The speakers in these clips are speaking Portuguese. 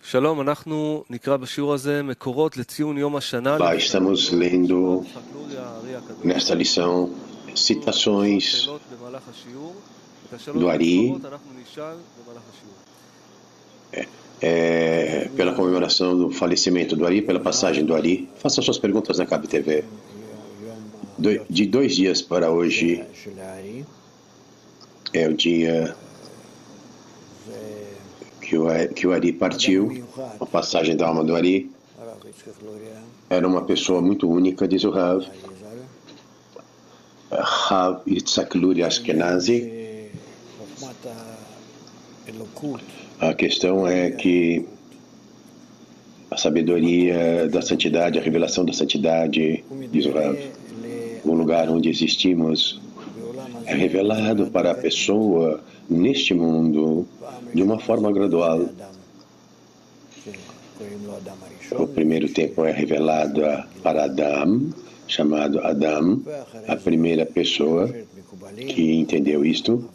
שלום, אנחנו נקרא בשיעור הזה מקורות לציון יום השנה. Lá estamos lendo nesta lição citações do Ari pela comemoração do falecimento do Ari, pela passagem do Ari. Faça suas perguntas na Cab TV. De 2 dias para hoje é o dia que o Ari partiu, a passagem da alma do Ari. Era uma pessoa muito única, diz o Rav Yitzhak Luria Ashkenazi. A questão é que a sabedoria da santidade, a revelação da santidade, diz o Rav, o lugar onde existimos é revelado para a pessoa neste mundo de uma forma gradual. O primeiro tempo é revelado para Adam, chamado Adam, a primeira pessoa que entendeu isto.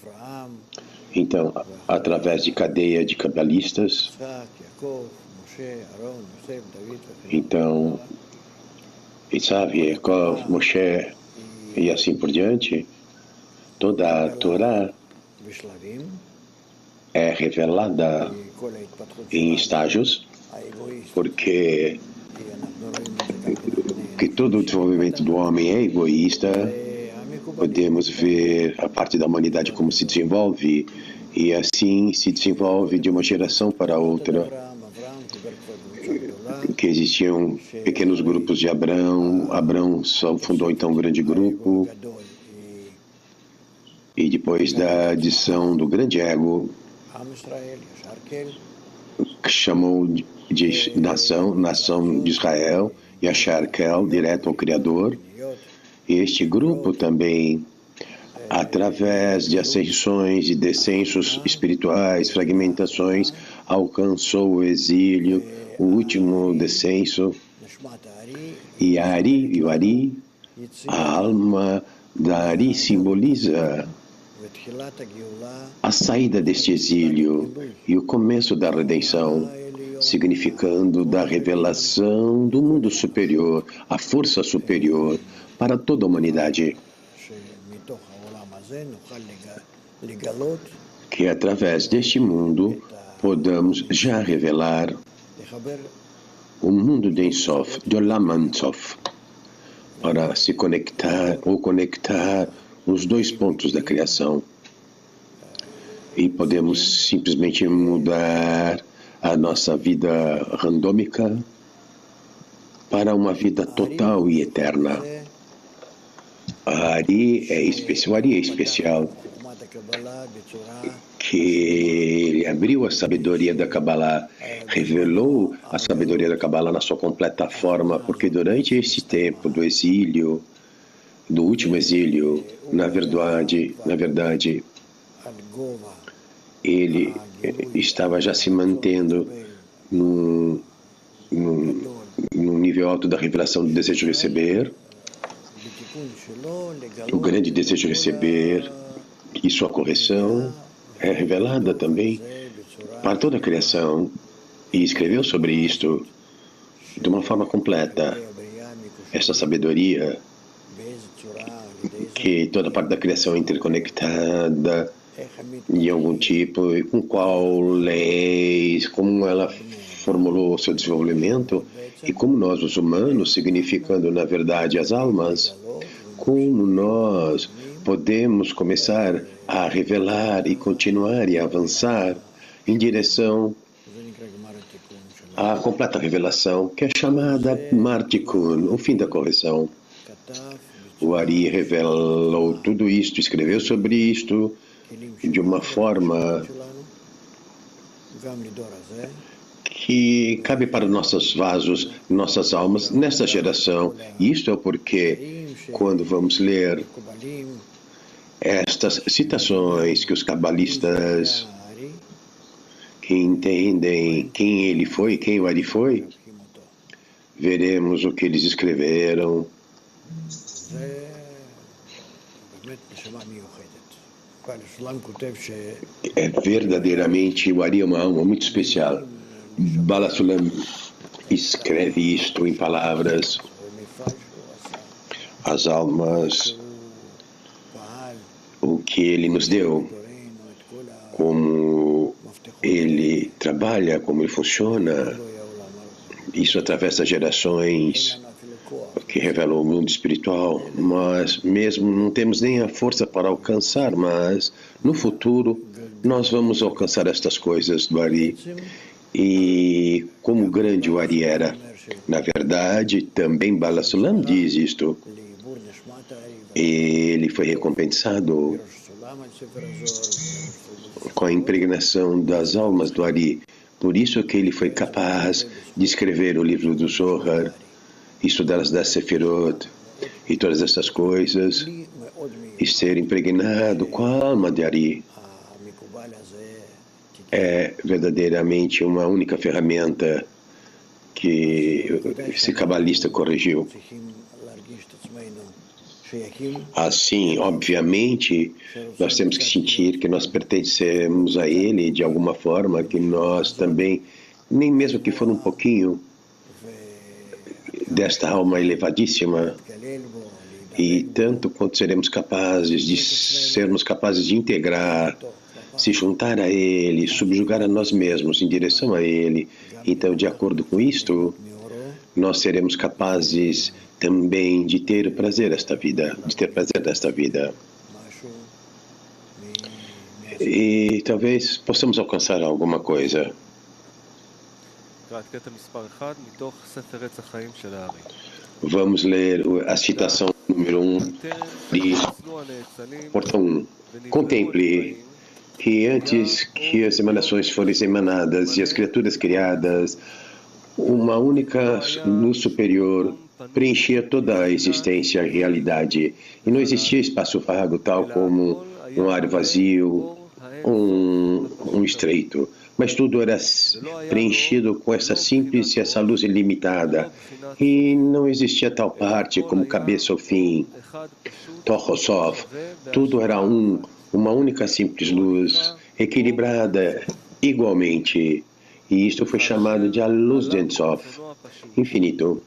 Então, através de cadeia de cabalistas, então, Isaac, Yaakov, Moshe e assim por diante, toda a Torá é revelada em estágios, porque todo o desenvolvimento do homem é egoísta. Podemos ver a parte da humanidade como se desenvolve, e assim se desenvolve de uma geração para outra, que existiam pequenos grupos de Abrão só fundou então um grande grupo, e depois da adição do grande ego, que chamou de nação de Israel, e a Sharkel, direto ao Criador. E este grupo também, através de ascensões e descensos espirituais, fragmentações, alcançou o exílio, o último descenso. E o Ari, a alma da Ari simboliza a saída deste exílio e o começo da redenção, significando da revelação do mundo superior, a força superior para toda a humanidade. Que através deste mundo podamos já revelar o mundo de Ensof, de Olam Ensof, para se conectar ou conectar os dois pontos da criação. E podemos simplesmente mudar a nossa vida randômica para uma vida total e eterna. O Ari é especial, que ele abriu a sabedoria da Kabbalah, revelou a sabedoria da Kabbalah na sua completa forma, porque durante esse tempo do exílio, do último exílio, na verdade, ele estava já se mantendo no nível alto da revelação do desejo de receber, o grande desejo de receber, e sua correção é revelada também para toda a criação, e escreveu sobre isto de uma forma completa. Essa sabedoria, que toda parte da criação é interconectada de algum tipo, e com qual leis, como ela formulou o seu desenvolvimento, e como nós, os humanos, significando na verdade as almas, como nós podemos começar a revelar e continuar e avançar em direção à completa revelação, que é chamada Martikun, o fim da correção. O Ari revelou tudo isto, escreveu sobre isto de uma forma que cabe para nossos vasos, nossas almas, nesta geração. E isto é o porquê, quando vamos ler estas citações que os cabalistas que entendem quem ele foi, quem o Ari foi, veremos o que eles escreveram. É verdadeiramente, o Ari é uma alma muito especial. Bala Sulam escreve isto em palavras. As almas, o que ele nos deu, como ele trabalha, como ele funciona, isso atravessa gerações, que revela o mundo espiritual, mas mesmo não temos nem a força para alcançar, mas no futuro nós vamos alcançar estas coisas do Ari. E como grande o Ari era, na verdade, também Bala Sulam diz isto. Ele foi recompensado com a impregnação das almas do Ari. Por isso que ele foi capaz de escrever o livro do Zohar, estudar as 10 Sefirot e todas essas coisas, e ser impregnado com a alma de Ari. É verdadeiramente uma única ferramenta que esse cabalista corrigiu. Assim, obviamente, nós temos que sentir que nós pertencemos a ele de alguma forma, que nós também, nem mesmo que for um pouquinho desta alma elevadíssima, e tanto quanto sermos capazes de integrar, se juntar a ele, subjugar a nós mesmos em direção a ele, então, de acordo com isto, nós seremos capazes também de ter prazer desta vida, E talvez possamos alcançar alguma coisa. Vamos ler a citação número 1 de portão 1. Contemple que antes que as emanações forem emanadas e as criaturas criadas, uma única luz superior preenchia toda a existência e realidade. E não existia espaço vago, tal como um ar vazio, um estreito. Mas tudo era preenchido com essa simples e essa luz ilimitada. E não existia tal parte como cabeça ou fim. Tochosov. Tudo era uma única simples luz, equilibrada igualmente. E isto foi chamado de a luz de Ensof, infinito.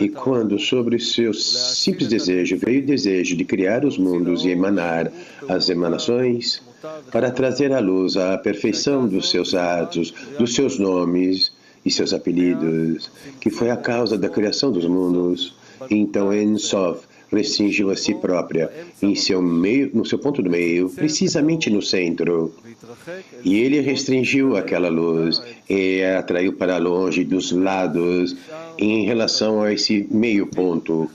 E quando sobre seu simples desejo veio o desejo de criar os mundos e emanar as emanações, para trazer à luz a perfeição dos seus atos, dos seus nomes e seus apelidos, que foi a causa da criação dos mundos, então Ensof restringiu a si própria em seu meio, no seu ponto do meio, precisamente no centro. E ele restringiu aquela luz e a atraiu para longe dos lados em relação a esse meio ponto.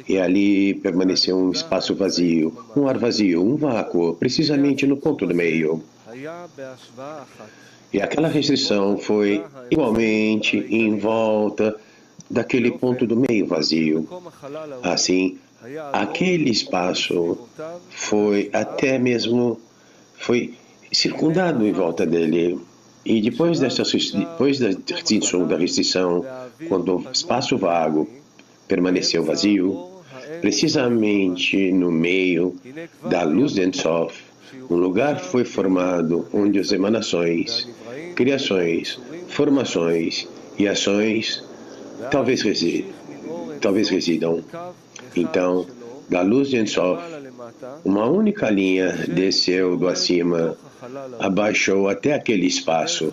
E ali permaneceu um espaço vazio, um ar vazio, um vácuo, precisamente no ponto do meio. E aquela restrição foi igualmente em volta daquele ponto do meio vazio. Assim, aquele espaço foi circundado em volta dele. E depois da restrição, quando o espaço vago permaneceu vazio, precisamente no meio da luz de Ensof, um lugar foi formado onde as emanações, criações, formações e ações talvez residam. Então, da luz de Ensof, uma única linha desceu do acima, abaixou até aquele espaço.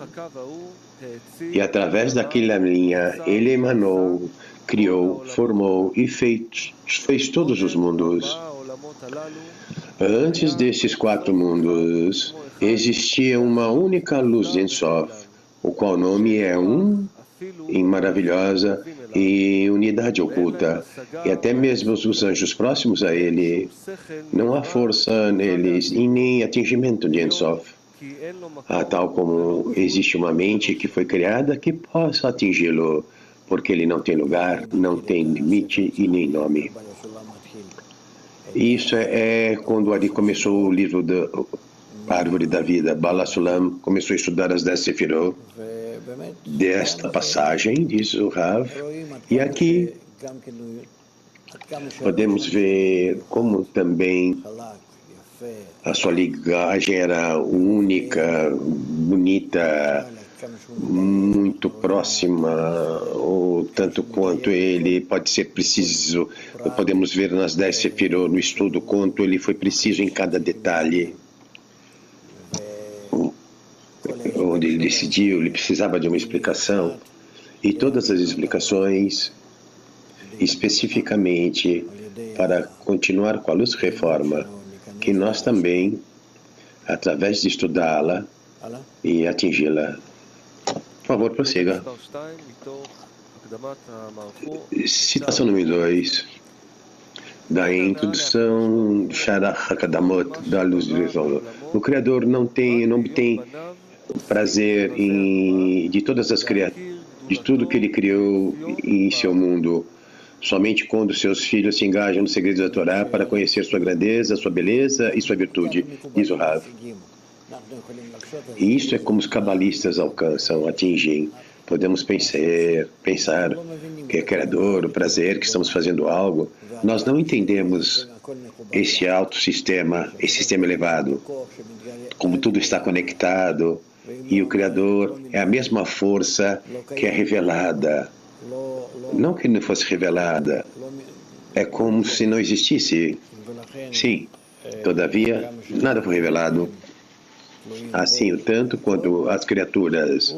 E através daquela linha, ele emanou, criou, formou e fez todos os mundos. Antes desses 4 mundos, existia uma única luz de Ensof, o qual nome é em maravilhosa e unidade oculta, e até mesmo os anjos próximos a ele, não há força neles e nem atingimento de Ensof, tal como existe uma mente que foi criada que possa atingi-lo, porque ele não tem lugar, não tem limite e nem nome. Isso é quando o Ari começou o livro da Árvore da Vida. Bala Sulam começou a estudar as 10 Sefirot desta passagem, diz o Rav, e aqui podemos ver como também a sua linguagem era única, bonita, muito próxima, ou tanto quanto ele pode ser preciso. Podemos ver nas 10 Sefirot, no estudo, quanto ele foi preciso em cada detalhe. Onde ele decidiu, ele precisava de uma explicação. E todas as explicações, especificamente para continuar com a luz reforma, que nós também, através de estudá-la e atingi-la. Por favor, prossiga. Citação número 2, da introdução do Sharach HaKadamot, da luz de reforma. O Criador não obtém prazer de todas as criaturas, de tudo que ele criou em seu mundo, somente quando seus filhos se engajam nos segredos da Torá para conhecer sua grandeza, sua beleza e sua virtude, diz o Rav. E isso é como os cabalistas alcançam, atingem. Podemos pensar que é criador, o prazer, que estamos fazendo algo. Nós não entendemos esse alto sistema, esse sistema elevado, como tudo está conectado. E o Criador é a mesma força que é revelada. Não que não fosse revelada, é como se não existisse. Sim, todavia, nada foi revelado. Assim, tanto quanto as criaturas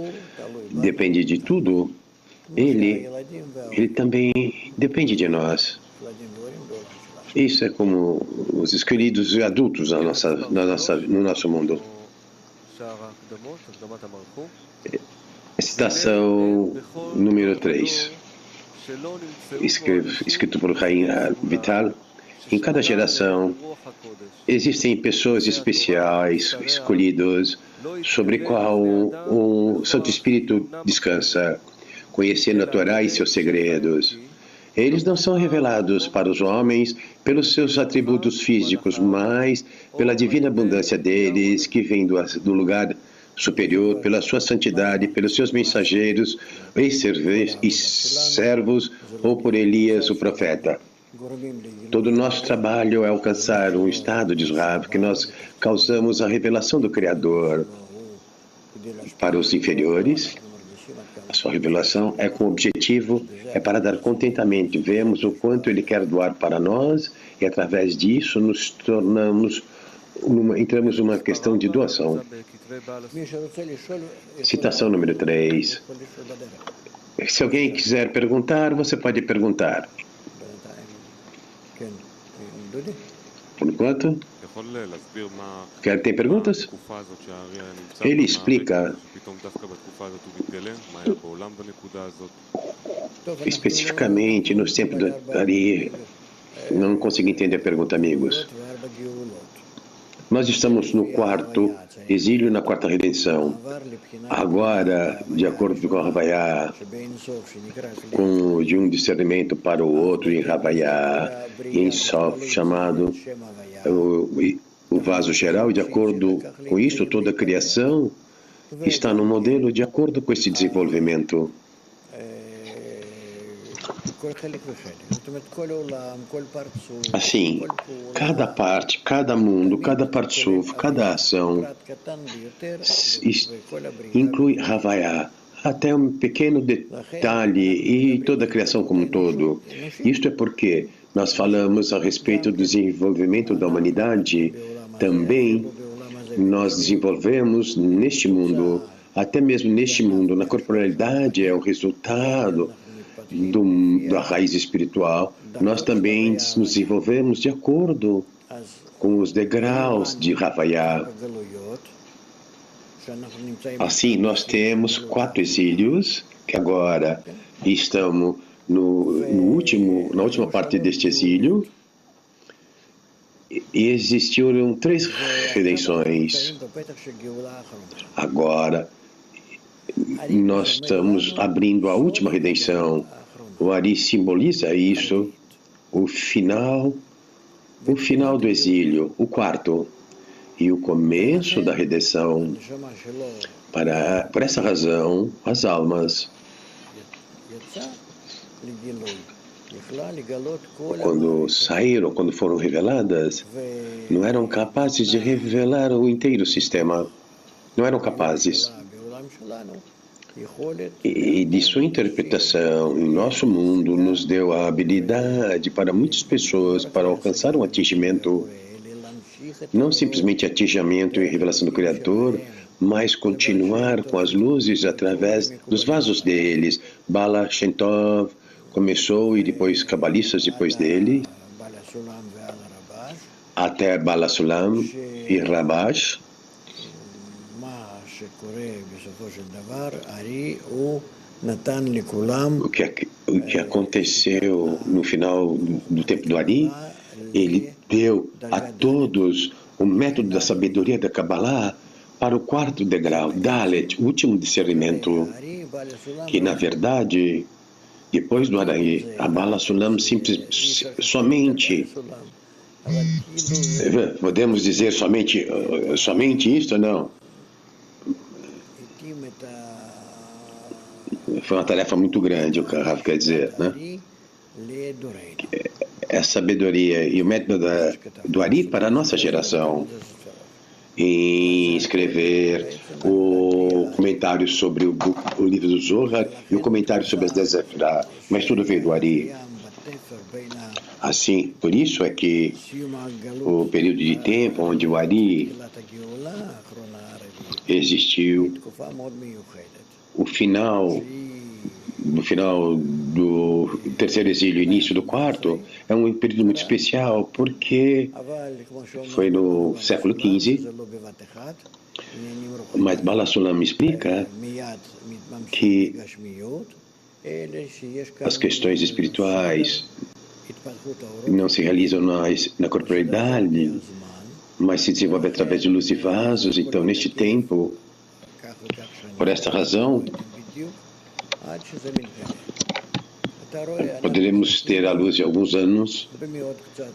dependem de tudo, ele também depende de nós. Isso é como os escolhidos e adultos no nosso mundo. Citação número 3, escrito por Chaim Vital. Em cada geração existem pessoas especiais, escolhidos, sobre qual o Santo Espírito descansa, conhecendo a Torá e seus segredos. Eles não são revelados para os homens pelos seus atributos físicos, mas pela divina abundância deles, que vem do lugar superior, pela sua santidade, pelos seus mensageiros e servos, ou por Elias, o profeta. Todo o nosso trabalho é alcançar um estado de Rav, que nós causamos a revelação do Criador para os inferiores. A sua revelação é com o objetivo, é para dar contentamento. Vemos o quanto Ele quer doar para nós e, através disso, entramos numa questão de doação. Citação número 3. Se alguém quiser perguntar, você pode perguntar. Por enquanto, tem perguntas? Ele explica especificamente nos tempos do Ari. Não consigo entender a pergunta, amigos. Nós estamos no quarto exílio, na quarta redenção. Agora, de acordo com Havaiá, de um discernimento para o outro em Havaiá, em Sof, chamado o vaso geral, e de acordo com isso, toda a criação está no modelo de acordo com esse desenvolvimento. Assim, cada parte, cada mundo, cada partsuf, cada ação inclui Havaiá, até um pequeno detalhe e toda a criação como um todo. Isto é porque nós falamos a respeito do desenvolvimento da humanidade, também nós desenvolvemos neste mundo, até mesmo neste mundo, na corporalidade é o resultado da raiz espiritual. Nós também nos desenvolvemos de acordo com os degraus de Havaiá. Assim, nós temos 4 exílios, que agora estamos na última parte deste exílio, e existiram 3 redenções. Agora, nós estamos abrindo a última redenção. O Ari simboliza isso, o final do exílio, o quarto, e o começo da redenção. Por essa razão, as almas, quando foram reveladas, não eram capazes de revelar o inteiro sistema. Não eram capazes. E de sua interpretação em nosso mundo nos deu a habilidade para muitas pessoas para alcançar um atingimento, não simplesmente atingimento e revelação do Criador, mas continuar com as luzes através dos vasos deles. Bala Shem Tov começou e depois cabalistas depois dele, até Bala Sulam e Rabash. O que aconteceu no final do tempo do Ari, ele deu a todos o método da sabedoria da Kabbalah para o quarto degrau, Dalet, o último discernimento, que na verdade, depois do Ari, a Bala Sulam somente, podemos dizer somente isso ou não? Foi uma tarefa muito grande, o que o Rav quer dizer, né? É a sabedoria e o método do Ari para a nossa geração. Em escrever o comentário sobre o livro do Zohar e o comentário sobre as 10 Zefirá, mas tudo veio do Ari. Assim, por isso é que o período de tempo onde o Ari existiu, o final do terceiro exílio e início do quarto, é um período muito especial, porque foi no século XV, mas Bala Sulam explica que as questões espirituais não se realizam na corporeidade, mas se desenvolvem através de luz e vasos. Então, neste tempo, por esta razão, poderemos ter a luz de alguns anos,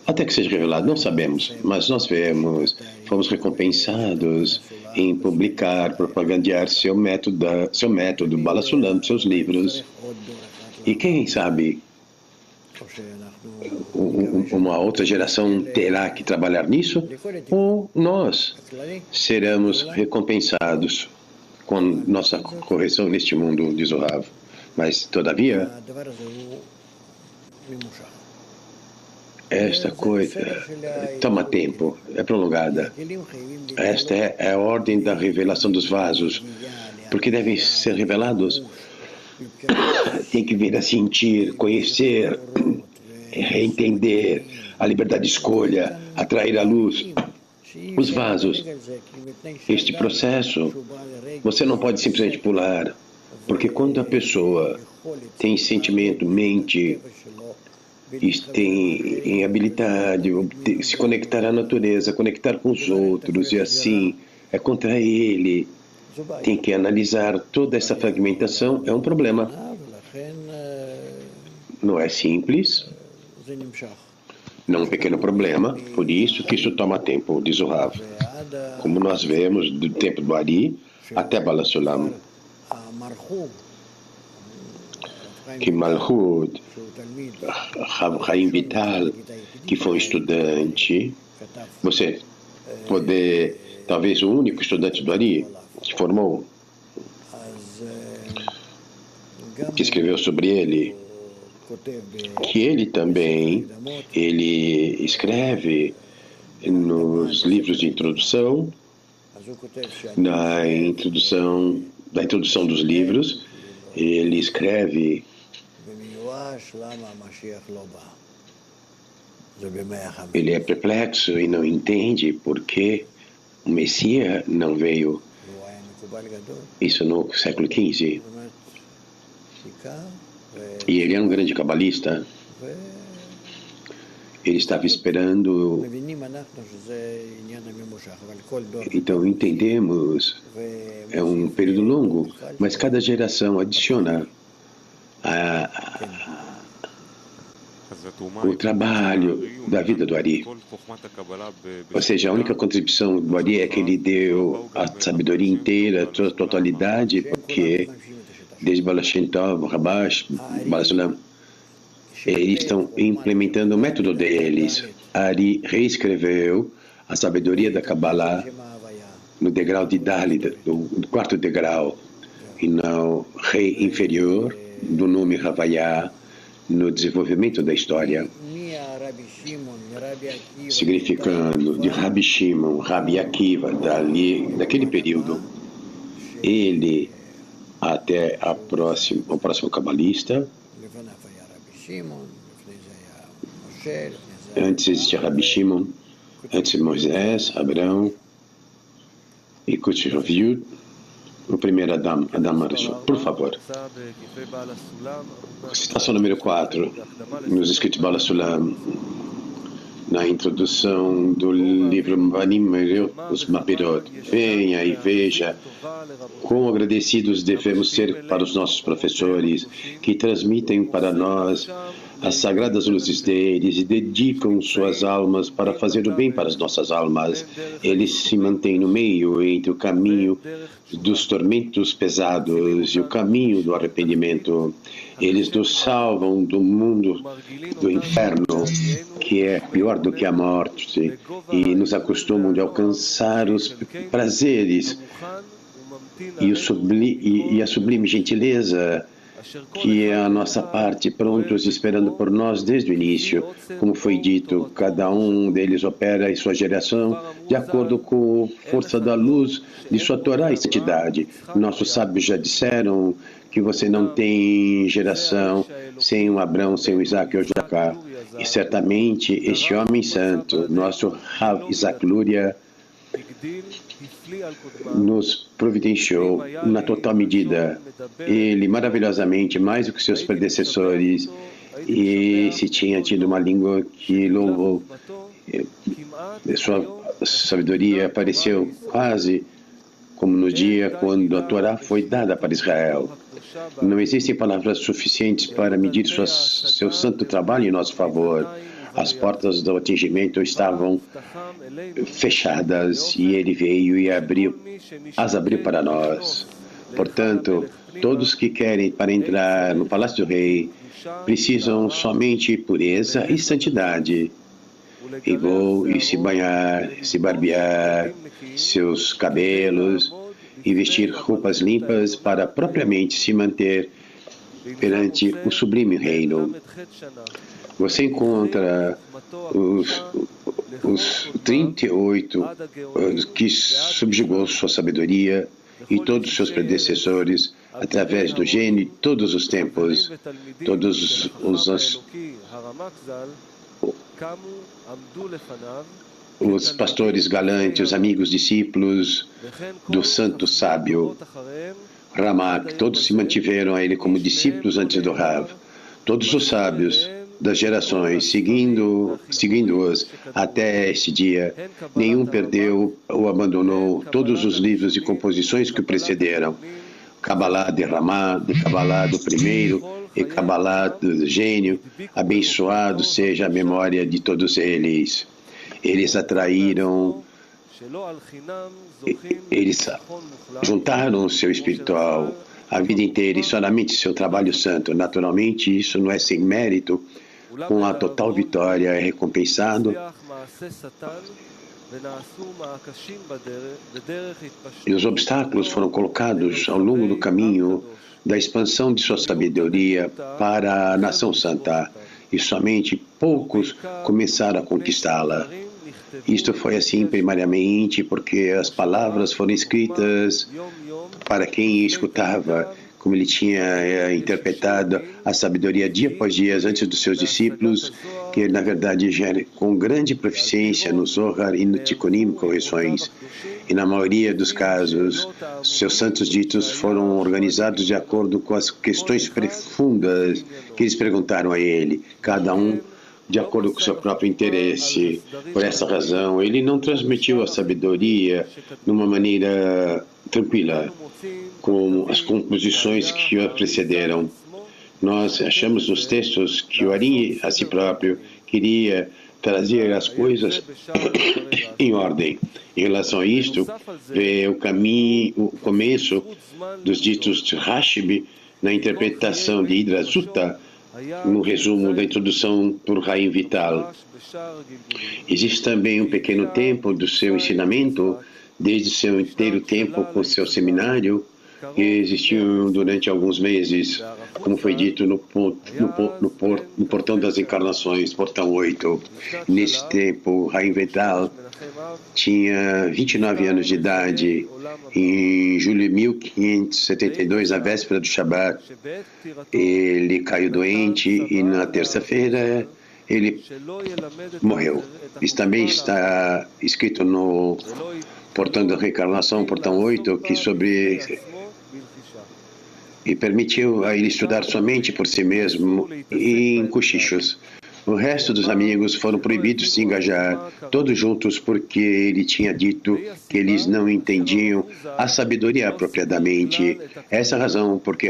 até que seja revelado, não sabemos, mas nós vemos, fomos recompensados em publicar, propagandear seu método, Bala Sulam, seus livros, e quem sabe uma outra geração terá que trabalhar nisso, ou nós seremos recompensados com nossa correção neste mundo, diz o Rav. Mas, todavia, esta coisa toma tempo, é prolongada. Esta é a ordem da revelação dos vasos, porque devem ser revelados. Tem que vir a sentir, conhecer, reentender a liberdade de escolha, atrair a luz. Os vasos, este processo, você não pode simplesmente pular, porque quando a pessoa tem sentimento, mente, e tem habilidade, se conectar à natureza, conectar com os outros, e assim, é contra ele, tem que analisar toda essa fragmentação, é um problema. Não é simples, não é um pequeno problema, por isso que isso toma tempo, diz o Rav. Como nós vemos do tempo do Ari até Bala Sulam, que Malhut, Chaim Vital, que foi um estudante, você poder, talvez o único estudante do Ari, que formou, que escreveu sobre ele, que ele também, ele escreve nos livros de introdução, da introdução dos livros, ele escreve ele é perplexo e não entende por que o Messias não veio. Isso no século XV. E ele é um grande cabalista. Ele estava esperando. Então entendemos, é um período longo, mas cada geração adiciona o trabalho da vida do Ari. Ou seja, a única contribuição do Ari é que ele deu a sabedoria inteira, a sua totalidade, porque desde Bala Shem Tov, Rabash, Bala Sulam, eles estão implementando o método deles. Ari reescreveu a sabedoria da Kabbalah no degrau de Dalit, do quarto degrau, e não rei inferior do nome Havaiá no desenvolvimento da história, significando de Rabi Shimon, Rabi Akiva, daquele período, ele até o próximo cabalista. Antes existia Rabi Shimon, antes Moisés, Abraão e Kutchaviut, o primeiro Adam Arishon. Por favor. Citação número 4, nos escritos Bala Sulam, na introdução do livro Manim os Mapirot. Venha e veja quão agradecidos devemos ser para os nossos professores que transmitem para nós as sagradas luzes deles e dedicam suas almas para fazer o bem para as nossas almas. Eles se mantêm no meio entre o caminho dos tormentos pesados e o caminho do arrependimento. Eles nos salvam do mundo do inferno, que é pior do que a morte, e nos acostumam de alcançar os prazeres e a sublime gentileza, que é a nossa parte, prontos esperando por nós desde o início. Como foi dito, cada um deles opera em sua geração de acordo com a força da luz de sua Torá e santidade. Nossos sábios já disseram que você não tem geração sem um Abraão, sem um Isaac ou Jacá. E certamente este homem santo, nosso Rav Isaac Luria, nos providenciou na total medida. Ele, maravilhosamente, mais do que seus predecessores, e se tinha tido uma língua que louvou, sua sabedoria apareceu quase como no dia quando a Torá foi dada para Israel. Não existem palavras suficientes para medir seu santo trabalho em nosso favor. As portas do atingimento estavam fechadas e ele veio e as abriu para nós. Portanto, todos que querem para entrar no Palácio do Rei precisam somente pureza e santidade. E vou e se banhar, se barbear seus cabelos e vestir roupas limpas para propriamente se manter perante o sublime reino. Você encontra os 38 que subjugou sua sabedoria e todos os seus predecessores através do gênio de todos os tempos. Todos os pastores galantes, os amigos discípulos do santo sábio Ramak, todos se mantiveram a ele como discípulos antes do Rav. Todos os sábios das gerações, seguindo-os até este dia, nenhum perdeu ou abandonou todos os livros e composições que o precederam. Kabbalah de Ramá, de Kabbalah do primeiro e Kabbalah do gênio, abençoado seja a memória de todos eles. Eles atraíram, eles juntaram o seu espiritual a vida inteira e somente seu trabalho santo. Naturalmente, isso não é sem mérito. Com a total vitória é recompensado. E os obstáculos foram colocados ao longo do caminho da expansão de sua sabedoria para a nação santa. E somente poucos começaram a conquistá-la. Isto foi assim primariamente porque as palavras foram escritas para quem escutava, como ele tinha interpretado a sabedoria dia após dia antes dos seus discípulos, que ele, na verdade, gera com grande proficiência no Zohar e no Tikkunim, correções. E na maioria dos casos, seus santos ditos foram organizados de acordo com as questões profundas que eles perguntaram a ele, cada um de acordo com seu próprio interesse. Por essa razão, ele não transmitiu a sabedoria de uma maneira tranquila, como as composições que o precederam. Nós achamos nos textos que o Ari, a si próprio, queria trazer as coisas em ordem. Em relação a isto, o começo dos ditos de Rashi na interpretação de Hidra Sutta, no resumo da introdução por Haim Vital. Existe também um pequeno tempo do seu ensinamento, desde seu inteiro tempo com seu seminário, que existiu durante alguns meses, como foi dito no Portão das Encarnações, Portão 8. Nesse tempo, Haim Vital tinha 29 anos de idade. Em julho de 1572, na véspera do Shabat, ele caiu doente e na terça-feira ele morreu. Isso também está escrito no Portão da Reencarnação, Portão 8, que e permitiu a ele estudar somente por si mesmo em cochichos. O resto dos amigos foram proibidos de se engajar, todos juntos, porque ele tinha dito que eles não entendiam a sabedoria apropriadamente. Essa é a razão porque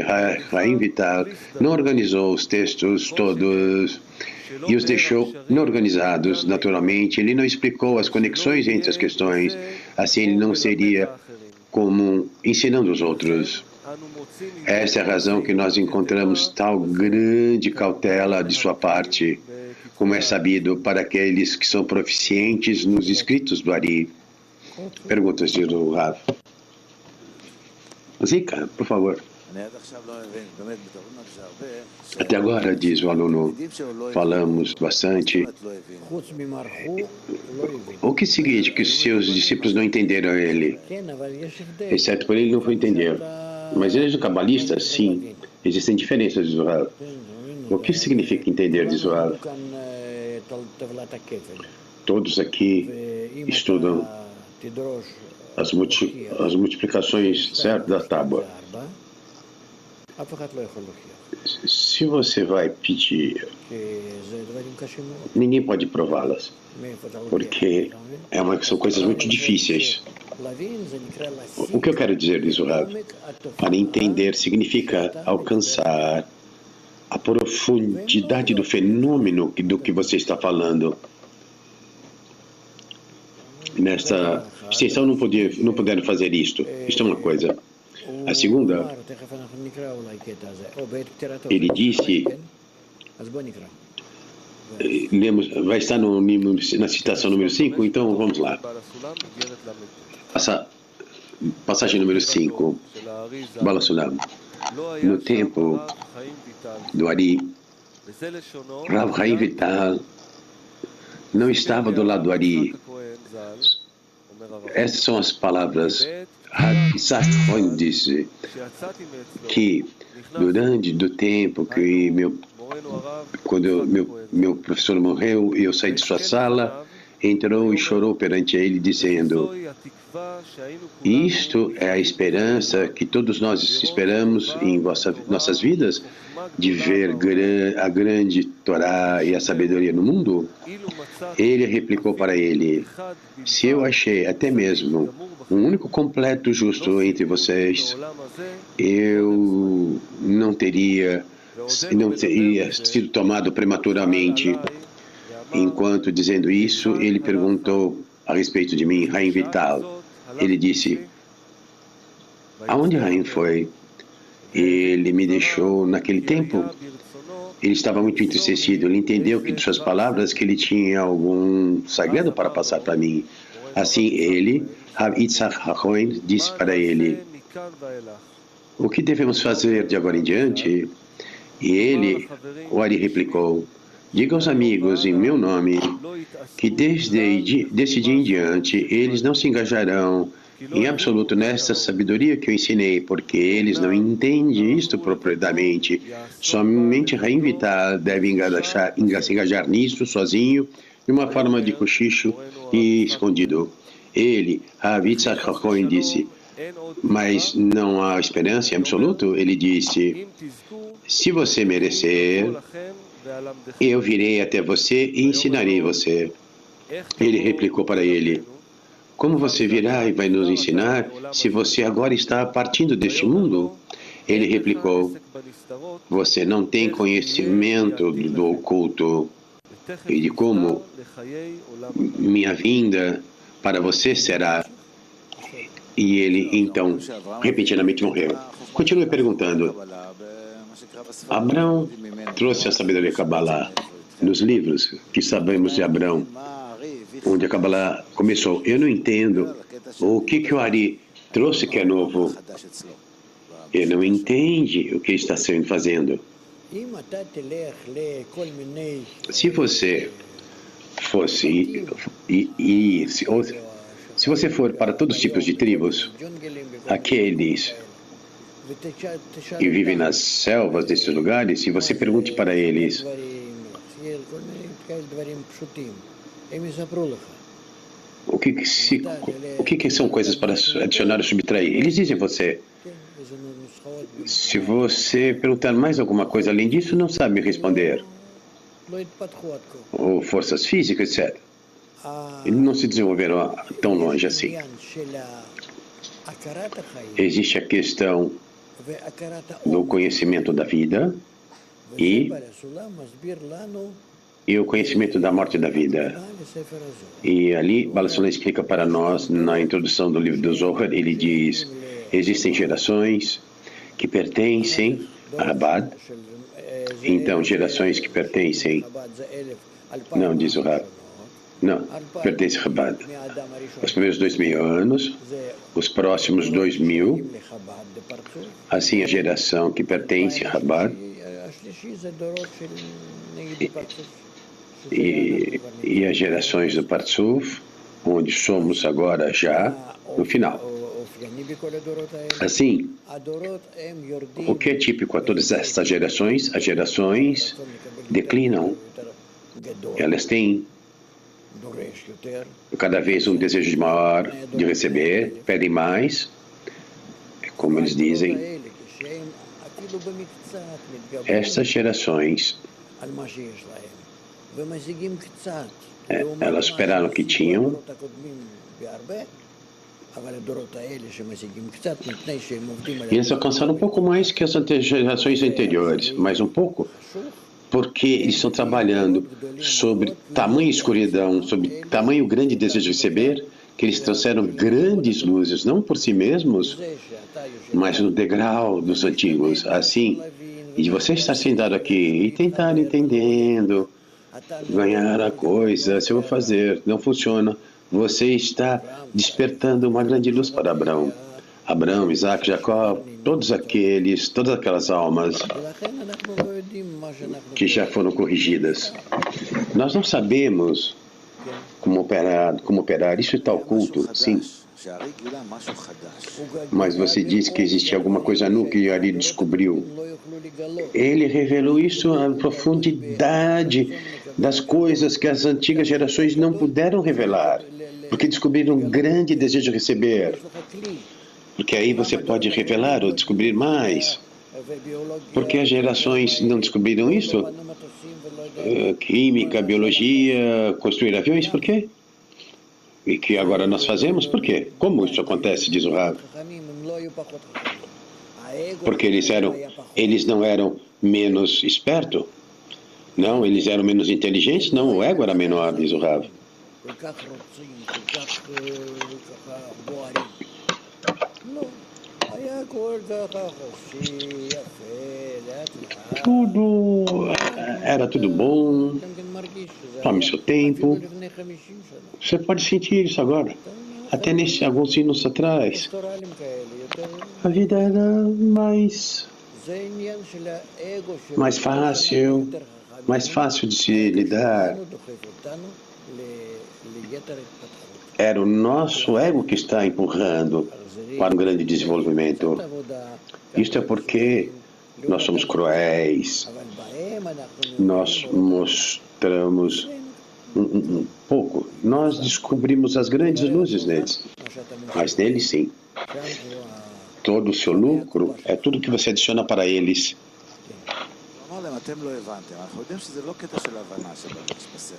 Haim Vital não organizou os textos todos e os deixou não organizados. Naturalmente, ele não explicou as conexões entre as questões, assim ele não seria comum ensinando os outros. Essa é a razão que nós encontramos tal grande cautela de sua parte, como é sabido para aqueles que são proficientes nos escritos do Ari. Perguntas de Rav. Zika, por favor. Até agora, diz o aluno, falamos bastante. O que significa que os seus discípulos não entenderam ele? Exceto por ele não foi entender. Mas ele é um cabalista? Sim. Existem diferenças, diz o Rav. O que significa entender, diz o Rav? Todos aqui estudam as multiplicações certas da tábua. Se você vai pedir, ninguém pode prová-las, porque são coisas muito difíceis. O que eu quero dizer, diz o Rav, para entender significa alcançar a profundidade do fenômeno do que você está falando. Nesta extensão não puderam fazer isto. Isto é uma coisa. A segunda, ele disse, vai estar na citação número 5, então vamos lá. Passagem número 5, Bala Sulam. No tempo do Ari, Rav Haim Vital não estava do lado do Ari. Essas são as palavras. Isaac Cohen disse que durante o tempo que quando meu professor morreu e eu saí de sua sala, entrou e chorou perante ele, dizendo: isto é a esperança que todos nós esperamos em nossas vidas, de ver a grande Torá e a sabedoria no mundo? Ele replicou para ele: se eu achei até mesmo um único completo justo entre vocês, eu não teria sido tomado prematuramente. Enquanto dizendo isso, ele perguntou a respeito de mim, Haim Vital. Ele disse: aonde Haim foi? Ele me deixou naquele tempo. Ele estava muito entristecido. Ele entendeu que de suas palavras que ele tinha algum segredo para passar para mim. Assim ele, Rav Yitzhak HaKohen, disse para ele: o que devemos fazer de agora em diante? E ele, o Ari replicou: diga aos amigos em meu nome que desse dia em diante eles não se engajarão em absoluto nesta sabedoria que eu ensinei, porque eles não entendem isto propriamente. Somente Haim Vital deve se engajar nisto sozinho, de uma forma de cochicho e escondido. Ele, Rav Yitzhak HaKohen, disse: mas não há esperança em absoluto? Ele disse: se você merecer, eu virei até você e ensinarei você. Ele replicou para ele: como você virá e vai nos ensinar se você agora está partindo deste mundo? Ele replicou: você não tem conhecimento do oculto e de como minha vinda para você será. E ele, então, repetidamente morreu. Continue perguntando. Abraão trouxe a sabedoria Kabbalah nos livros que sabemos de Abraão, onde a Kabbalah começou. Eu não entendo o que o Ari trouxe que é novo. Ele não entende o que está sendo fazendo. Se você fosse se você for para todos os tipos de tribos, aqueles que vivem nas selvas desses lugares, se você pergunte para eles o que são coisas para adicionar ou subtrair, eles dizem a você. Se você perguntar mais alguma coisa além disso, não sabe me responder. Ou forças físicas, etc. Eles não se desenvolveram tão longe assim. Existe a questão do conhecimento da vida e o conhecimento da morte e da vida. E ali, Baal Sulam explica para nós, na introdução do livro do Zohar, ele diz, existem gerações que pertencem a Chabad. Então, gerações que pertencem, não, diz o Rab, não, pertence a Chabad. Os primeiros 2.000 anos, os próximos 2.000, assim a geração que pertence a Chabad, e as gerações do Partsuf, onde somos agora já no final. Assim, o que é típico a todas essas gerações? As gerações declinam. Elas têm cada vez um desejo maior de receber, pedem mais, como eles dizem. Estas gerações, elas superaram o que tinham, e eles alcançaram um pouco mais que as gerações anteriores, mais um pouco, porque eles estão trabalhando sobre tamanha escuridão, sobre tamanho grande desejo de receber, que eles trouxeram grandes luzes, não por si mesmos, mas no degrau dos antigos. Assim, e de você estar sentado aqui e tentar entendendo, ganhar a coisa, se eu vou fazer, não funciona. Você está despertando uma grande luz para Abraão. Abraão, Isaac, Jacó, todas aquelas almas que já foram corrigidas. Nós não sabemos como operar. Isso está oculto, sim. Mas você disse que existia alguma coisa nova que Ari descobriu. Ele revelou isso, a profundidade das coisas que as antigas gerações não puderam revelar, porque descobriram um grande desejo de receber. Porque aí você pode revelar ou descobrir mais. Porque as gerações não descobriram isso? Química, biologia, construir aviões, por quê? E que agora nós fazemos, por quê? Como isso acontece, diz o Rav? Porque eles não eram menos espertos? Não, eles eram menos inteligentes? Não, o ego era menor, diz o Rav. Era tudo bom, tome seu tempo. Você pode sentir isso agora. Até nesse alguns anos atrás, a vida era mais fácil de se lidar. Era o nosso ego que está empurrando para um grande desenvolvimento. Isto é porque nós somos cruéis. Nós mostramos um pouco. Nós descobrimos as grandes luzes neles. Mas neles, sim. Todo o seu lucro é tudo que você adiciona para eles.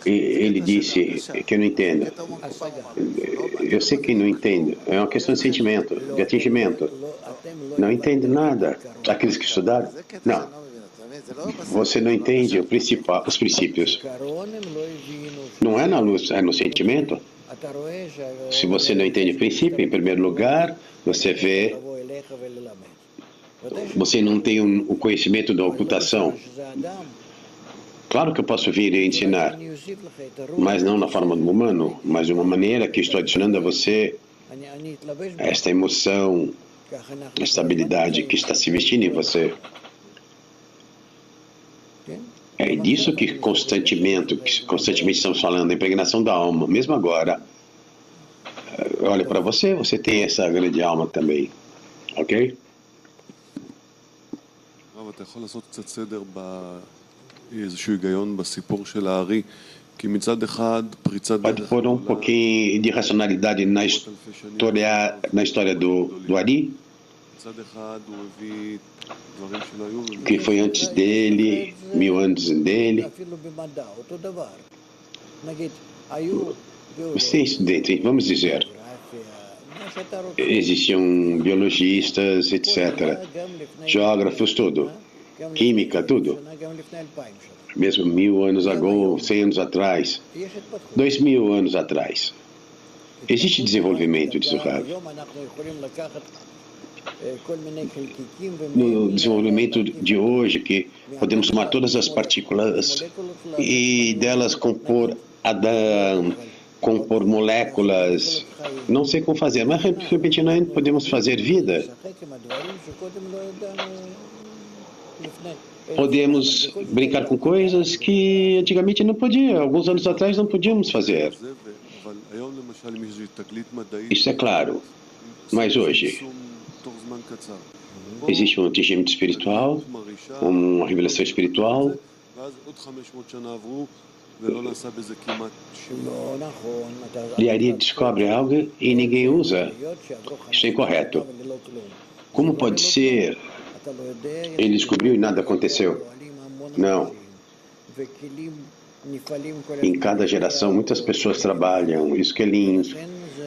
E ele disse que eu não entendo. Eu sei que não entendo. É uma questão de sentimento, de atingimento. Não entende nada. Aqueles que estudaram? Não. Você não entende os princípios. Não é na luz, é no sentimento. Se você não entende o princípio, em primeiro lugar, você não tem o conhecimento da ocultação. Claro que eu posso vir e ensinar, mas não na forma do humano, mas de uma maneira que estou adicionando a você esta emoção a estabilidade que está se vestindo em você. É disso que constantemente estamos falando, a impregnação da alma. Mesmo agora, olha para você, você tem essa grande alma também, ok? אתה יכול לעשות קצת סדר באיזשהו היגיון בסיפור של הארי, כי מצד אחד פריצת Pode דרך pôr um גדולה, pouquinho de racionalidade na história do Ari, מצד אחד הוא הביא דברים שלא היו, que foi antes dele, 1000 anos dele. Você é estudante, vamos dizer, existiam biologistas, etc., geógrafos, tudo, química, tudo, mesmo 1000 anos atrás, 100 anos atrás, 2000 anos atrás. Existe desenvolvimento disso, Rav. No desenvolvimento de hoje, que podemos tomar todas as partículas e delas compor moléculas, não sei como fazer, mas repentinamente podemos fazer vida. Podemos brincar com coisas que antigamente não podia, alguns anos atrás não podíamos fazer. Isso é claro, mas hoje existe um atingimento espiritual, uma revelação espiritual, e aí descobre algo e ninguém usa. Isso é incorreto. Como pode ser? Ele descobriu e nada aconteceu. Não. Em cada geração, muitas pessoas trabalham, isso que é lindo,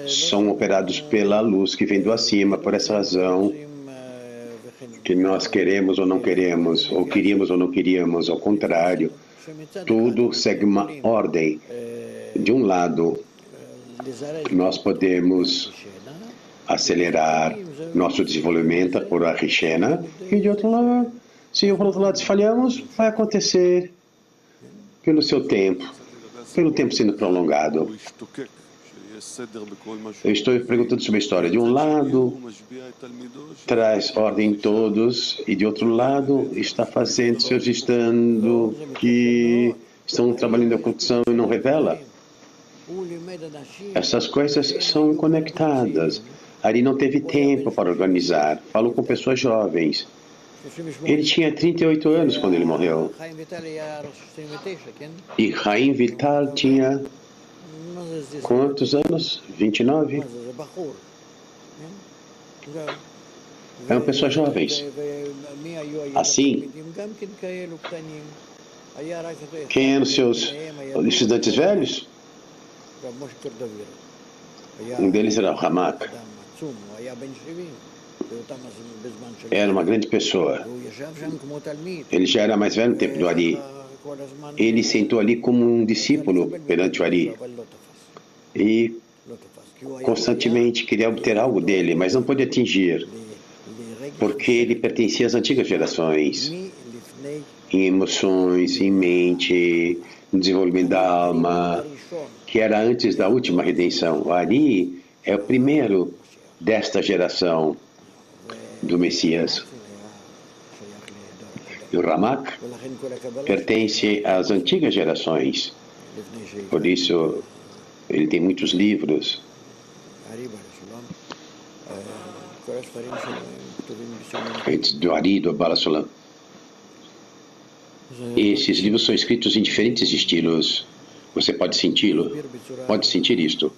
são operados pela luz que vem do acima, por essa razão que nós queremos ou não queremos, ou queríamos ou não queríamos, ao contrário, tudo segue uma ordem. De um lado, nós podemos acelerar nosso desenvolvimento por a Rishena, e de outro lado, se por outro lado falhamos, vai acontecer pelo seu tempo, pelo tempo sendo prolongado. Eu estou perguntando sobre a história. De um lado, traz ordem em todos, e de outro lado, está fazendo seus estando que estão trabalhando a ocultação e não revela. Essas coisas são conectadas. Ari não teve tempo para organizar. Falou com pessoas jovens. Ele tinha 38 anos quando ele morreu. E Chaim Vital tinha quantos anos? 29? Eram pessoas jovens. Assim, quem eram os seus estudantes velhos? Um deles era o Ramak. Era uma grande pessoa. Ele já era mais velho no tempo do Ari. Ele sentou ali como um discípulo perante o Ari. E constantemente queria obter algo dele, mas não podia atingir, porque ele pertencia às antigas gerações, em emoções, em mente, no desenvolvimento da alma, que era antes da última redenção. O Ari é o primeiro desta geração do Messias. E o Ramak pertence às antigas gerações. Por isso, ele tem muitos livros. Do Ari, do Bala Sulam. Esses livros são escritos em diferentes estilos. Você pode senti-lo, pode sentir isto.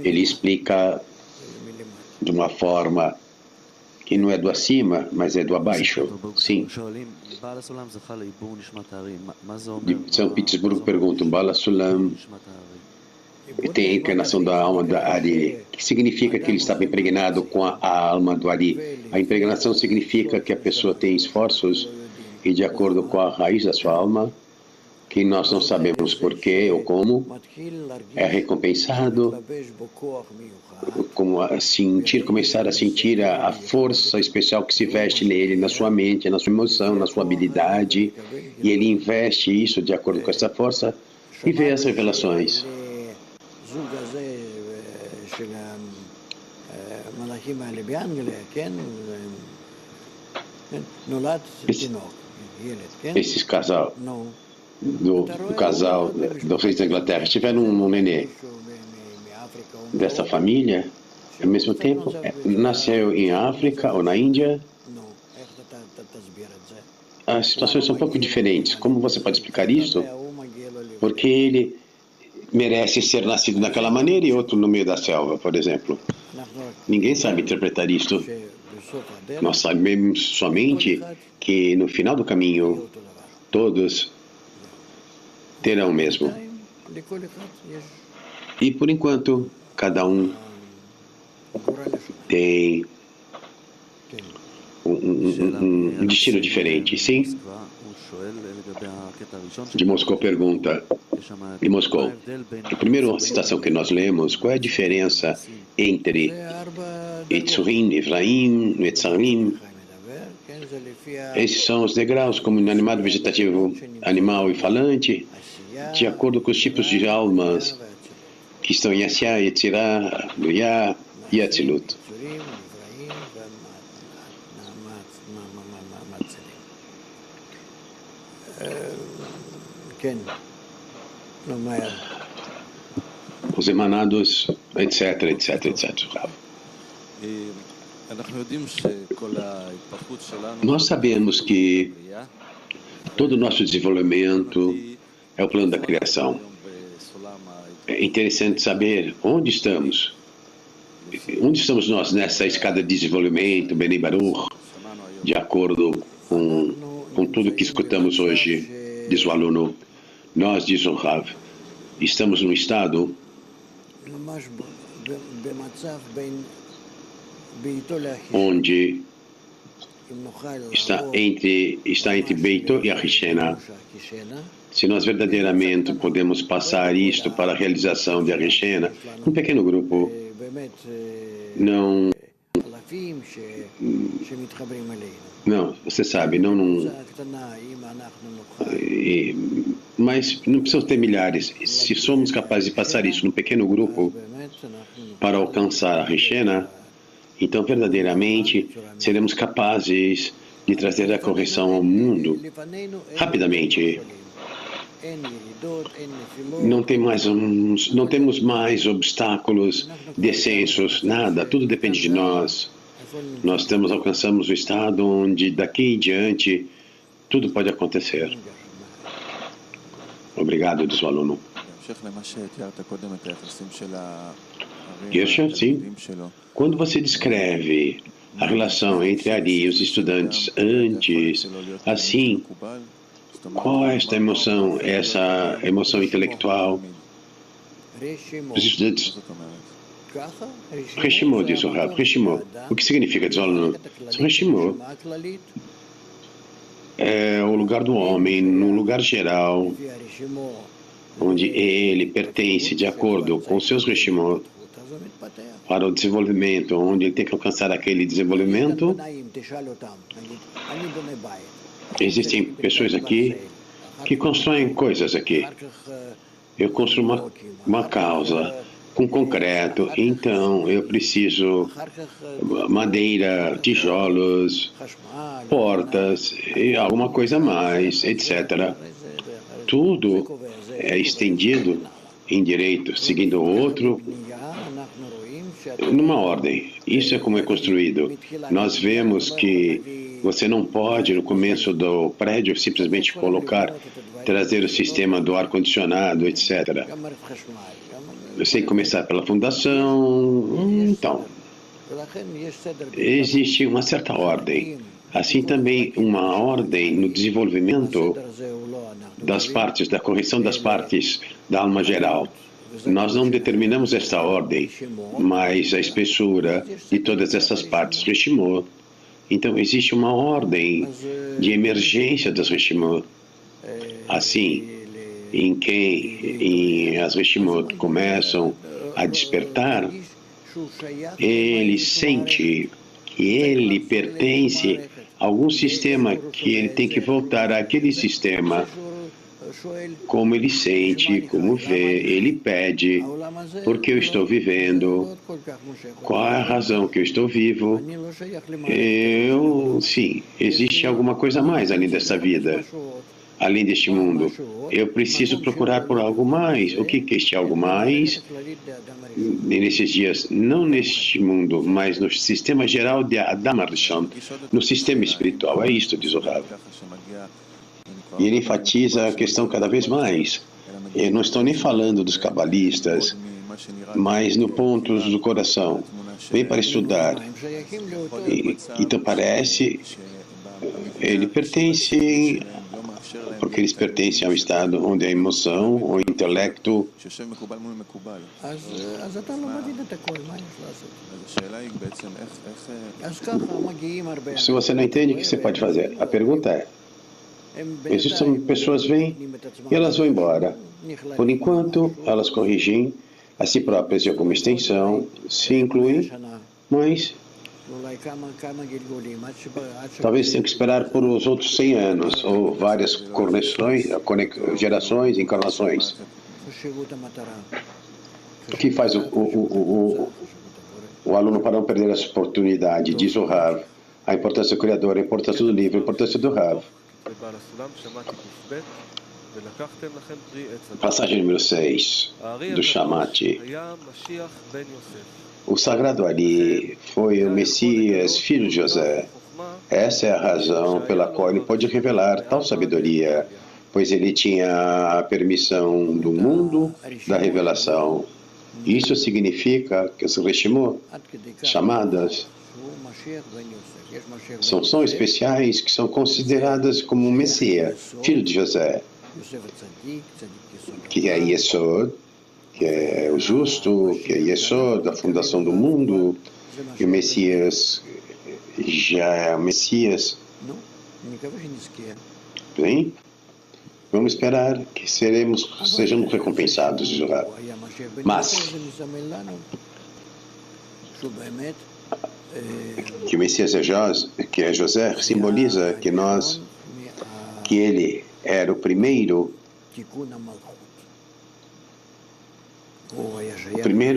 Ele explica de uma forma que não é do acima, mas é do abaixo. Sim. De São Petersburgo pergunta, Bala Sulam tem a encarnação da alma da Ari. O que significa que ele estava impregnado com a alma do Ari? A impregnação significa que a pessoa tem esforços e de acordo com a raiz da sua alma, que nós não sabemos porquê ou como, é recompensado, como a sentir, começar a sentir a força especial que se veste nele, na sua mente, na sua emoção, na sua habilidade, e ele investe isso de acordo com essa força e vê as revelações. Esses casal do casal dos reis da Inglaterra tiveram um nenê dessa família, ao mesmo tempo nasceu em África ou na Índia. As situações são um pouco diferentes. Como você pode explicar isso? Porque ele merece ser nascido daquela maneira e outro no meio da selva, por exemplo. Ninguém sabe interpretar isto. Nós sabemos somente que no final do caminho todos terão o mesmo. E por enquanto cada um tem um destino diferente. Sim? De Moscou pergunta, de Moscou, a primeira citação que nós lemos, qual é a diferença entre Etzurim, Efraim, Netzarim? Esses são os degraus, como no animado, vegetativo, animal e falante, de acordo com os tipos de almas que estão em Asya, Yetzirah, Briyah e Atzilut. Os emanados, etc, etc, etc. Nós sabemos que todo o nosso desenvolvimento é o plano da criação. É interessante saber onde estamos. Onde estamos nós nessa escada de desenvolvimento, Bnei Baruch, de acordo com tudo que escutamos hoje, diz o aluno. Nós, diz o Rav, estamos num estado onde está entre Beito e a Rishena. Se nós verdadeiramente podemos passar isto para a realização de a Rishena, um pequeno grupo não, você sabe, mas não precisam ter milhares. Se somos capazes de passar isso num pequeno grupo para alcançar a Rishena, então verdadeiramente seremos capazes de trazer a correção ao mundo rapidamente. Não temos mais obstáculos, descensos, nada, tudo depende de nós. Nós alcançamos o estado onde daqui em diante tudo pode acontecer. Obrigado, diz o aluno. Gersha, sim. Quando você descreve a relação entre Ari e os estudantes antes, assim, qual é esta emoção, essa emoção intelectual? Os estudantes... Reshimot, diz o Rav, Reshimot. O que significa, diz o aluno? Reshimot é o lugar do homem, no lugar geral, onde ele pertence de acordo com seus Reshimot para o desenvolvimento, onde ele tem que alcançar aquele desenvolvimento. Existem pessoas aqui que constroem coisas aqui. Eu construo uma causa com concreto, então eu preciso madeira, tijolos, portas e alguma coisa mais, etc. Tudo é estendido em direito, seguindo o outro, numa ordem. Isso é como é construído. Nós vemos que você não pode, no começo do prédio, simplesmente trazer o sistema do ar-condicionado, etc. Você tem que começar pela fundação. Então, existe uma certa ordem. Assim também uma ordem no desenvolvimento das partes, da correção das partes da alma geral. Nós não determinamos esta ordem, mas a espessura de todas essas partes, Reshimot. Então, existe uma ordem de emergência das Reshimot. Assim, em as Reshimot começam a despertar, ele sente que ele pertence a algum sistema, que ele tem que voltar àquele sistema como ele sente, como vê, ele pede, porque eu estou vivendo, qual é a razão que eu estou vivo. Sim, existe alguma coisa a mais além dessa vida, além deste mundo. Eu preciso procurar por algo mais. O que é este algo mais? Nesses dias, não neste mundo, mas no sistema geral de Adam Arishon, no sistema espiritual. É isto, diz o Rav. E ele enfatiza a questão cada vez mais. Eu não estou nem falando dos cabalistas, mas no ponto do coração. Vem para estudar. Então parece, ele pertence, porque eles pertencem ao estado onde a emoção, o intelecto. Se você não entende, o que você pode fazer? A pergunta é, existem pessoas vêm e elas vão embora. Por enquanto, elas corrigem a si próprias de alguma extensão, se incluem, mas talvez tenha que esperar por os outros 100 anos, ou várias gerações, encarnações. O que faz o aluno para não perder essa oportunidade? Diz o Rav, a importância do Criador, a importância do livro, a importância do Rav. Passagem número 6 do Shamati. O sagrado Ari foi o Messias, filho de José. Essa é a razão pela qual ele pôde revelar tal sabedoria, pois ele tinha a permissão do mundo da revelação. Isso significa que as Reshimot, chamadas, são especiais que são consideradas como um Messias, filho de José, que é Yesod, que é o justo, que é Yesod, da fundação do mundo, e o Messias já é o Messias. Bem, vamos esperar que sejamos recompensados, diz o Rav. Mas que o Messias que é José, simboliza que ele era o primeiro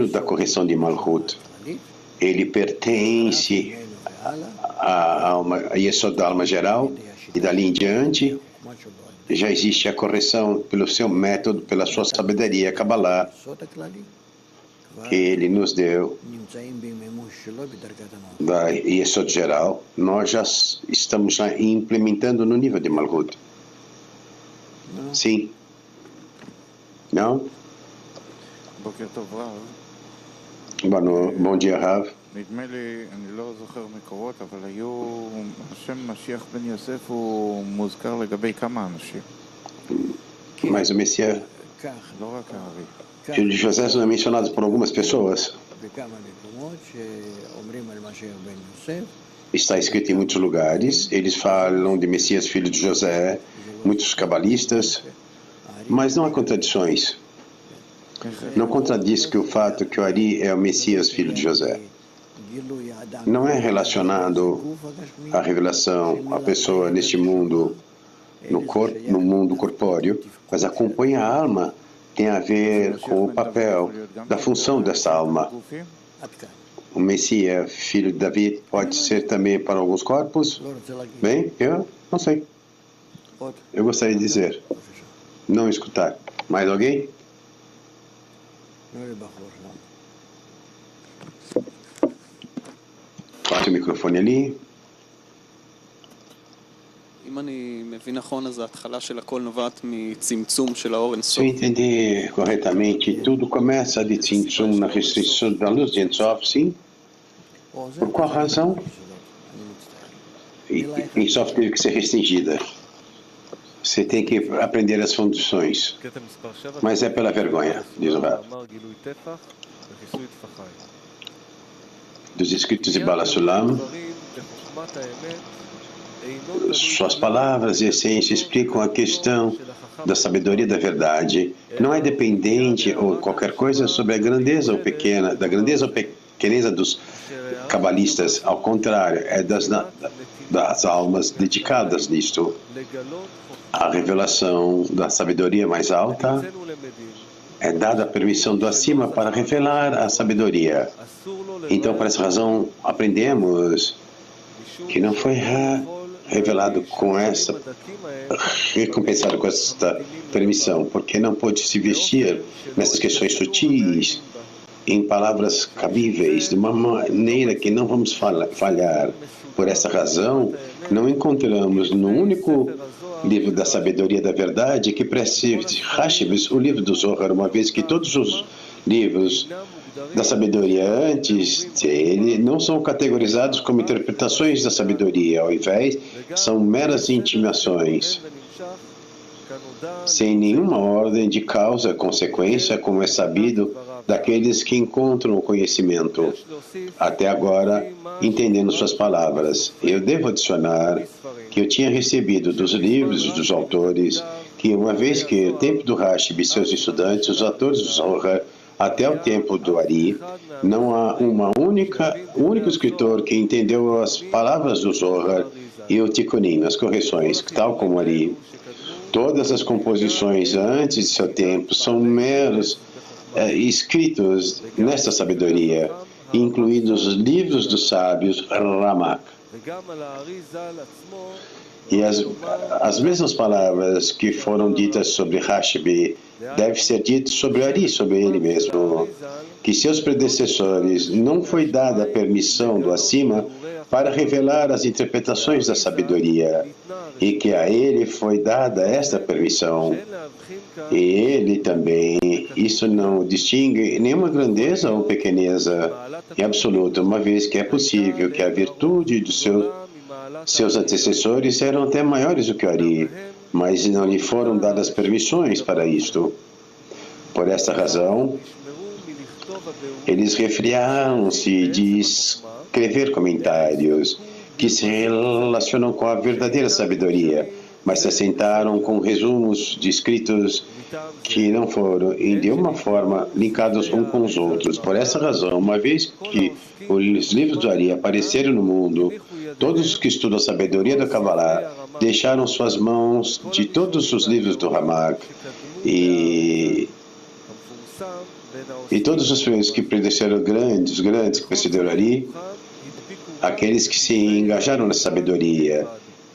da correção de Malchut. Ele pertence a Yesod da alma geral, e dali em diante já existe a correção pelo seu método, pela sua sabedoria, Kabbalah, que ele nos deu da Yesod geral. Nós já estamos implementando no nível de Malchut. Sim? Não? Bom dia, Rav. נדמה לי, אני לא זוכר מקורות, אבל השם משיח בן יוסף הוא מוזכר לגבי כמה אנשים. Mas o Messias, לא רק הארי. filho de José, não é mencionado por algumas pessoas. Está escrito em muitos lugares, eles falam de Messias, filho de José, muitos cabalistas, mas não há contradições. Não contradiz que o fato que o Ari é o Messias, filho de José. Não é relacionado à revelação, à pessoa neste mundo, no mundo corpóreo, mas acompanha a alma, tem a ver com o papel da função dessa alma. O Messias, filho de Davi, pode ser também para alguns corpos? Bem, eu não sei. Eu gostaria de dizer, não escutar. Mais alguém? Passa o microfone ali. Se eu entendi corretamente, tudo começa de Tzimtzum na restrição da luz de Ensof, sim? Por qual razão? Ensof teve que ser restringida. Você tem que aprender as funções. Mas é pela vergonha, diz o Rav. Dos escritos de Bala Sulam, suas palavras e essência explicam a questão da sabedoria da verdade. Não é dependente ou qualquer coisa sobre a grandeza ou pequeneza dos cabalistas. Ao contrário, é das almas dedicadas nisto. A revelação da sabedoria mais alta é dada a permissão do acima para revelar a sabedoria. Então, por essa razão, aprendemos que não foi revelado com essa, recompensado com esta permissão, porque não pôde se vestir nessas questões sutis, em palavras cabíveis, de uma maneira que não vamos falhar. Por essa razão, não encontramos no único livro da sabedoria da verdade que precede Hashibis, o livro do Zohar, uma vez que todos os livros da sabedoria antes dele não são categorizados como interpretações da sabedoria, ao invés são meras intimações, sem nenhuma ordem de causa e consequência, como é sabido daqueles que encontram o conhecimento, até agora entendendo suas palavras. Eu devo adicionar que eu tinha recebido dos livros dos autores que, uma vez que o tempo do Rashi e seus estudantes, os autores do Zohar, até o tempo do Ari, não há um único escritor que entendeu as palavras do Zohar e o Tikkunim, as correções, tal como Ari. Todas as composições antes de seu tempo são meros escritos nesta sabedoria, incluídos os livros dos sábios Ramak. E as mesmas palavras que foram ditas sobre Hashbi devem ser ditas sobre Ari, sobre ele mesmo, que seus predecessores não foi dada a permissão do acima para revelar as interpretações da sabedoria, e que a ele foi dada esta permissão. E ele também, isso não distingue nenhuma grandeza ou pequeneza em absoluto, uma vez que é possível que a virtude dos seus antecessores eram até maiores do que Ari, mas não lhe foram dadas permissões para isto. Por esta razão, eles refriaram-se de escrever comentários que se relacionam com a verdadeira sabedoria, mas se assentaram com resumos de escritos que não foram, de nenhuma forma, linkados uns com os outros. Por essa razão, uma vez que os livros do Ari apareceram no mundo, todos os que estudam a sabedoria da Kabbalah deixaram suas mãos de todos os livros do Ramak e todos os filhos que predeceram os grandes que precederam Ari, aqueles que se engajaram na sabedoria,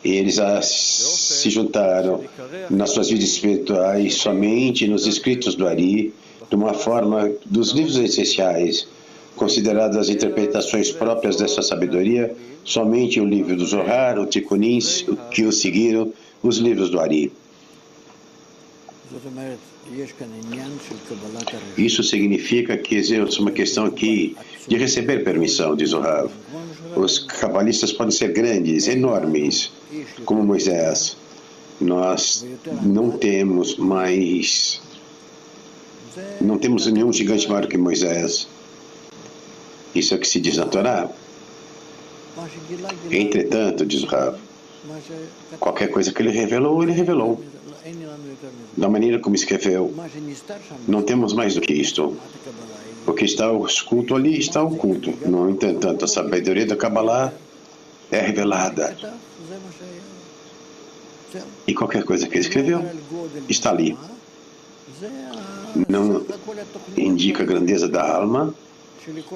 e eles se juntaram nas suas vidas espirituais somente nos escritos do Ari, de uma forma dos livros essenciais, consideradas as interpretações próprias dessa sabedoria, somente o livro do Zohar, o Tikkunim, que o seguiram, os livros do Ari. Isso significa que existe uma questão aqui de receber permissão, diz o Rav. Os cabalistas podem ser grandes, enormes, como Moisés. Nós não temos nenhum gigante maior que Moisés. Isso é o que se diz na Torá. Entretanto, diz o Rav, qualquer coisa que ele revelou, ele revelou. Da maneira como escreveu, não temos mais do que isto. O que está oculto ali está oculto. No entanto, a sabedoria da Kabbalah é revelada. E qualquer coisa que ele escreveu está ali. Não indica a grandeza da alma,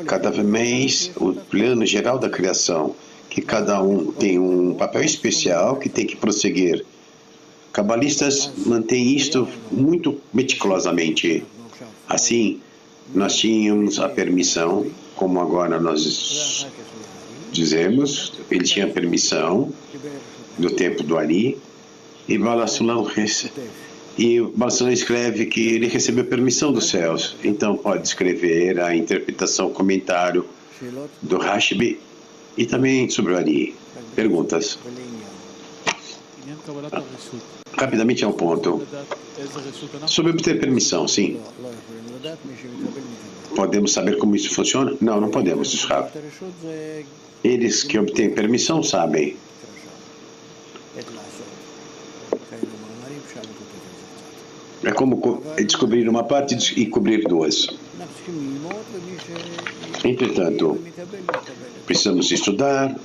cada vez o plano geral da criação, que cada um tem um papel especial que tem que prosseguir. Cabalistas mantêm isto muito meticulosamente. Assim, nós tínhamos a permissão, como agora nós dizemos, ele tinha permissão do tempo do Ari, e Balassulam escreve que ele recebeu permissão dos céus. Então pode escrever a interpretação, comentário do Hashbi e também sobre o Ari. Perguntas? Rapidamente é um ponto. Sobre obter permissão, sim. Podemos saber como isso funciona? Não, não podemos, diz Rav. Eles que obtêm permissão sabem. É como descobrir uma parte e cobrir duas. Entretanto, precisamos estudar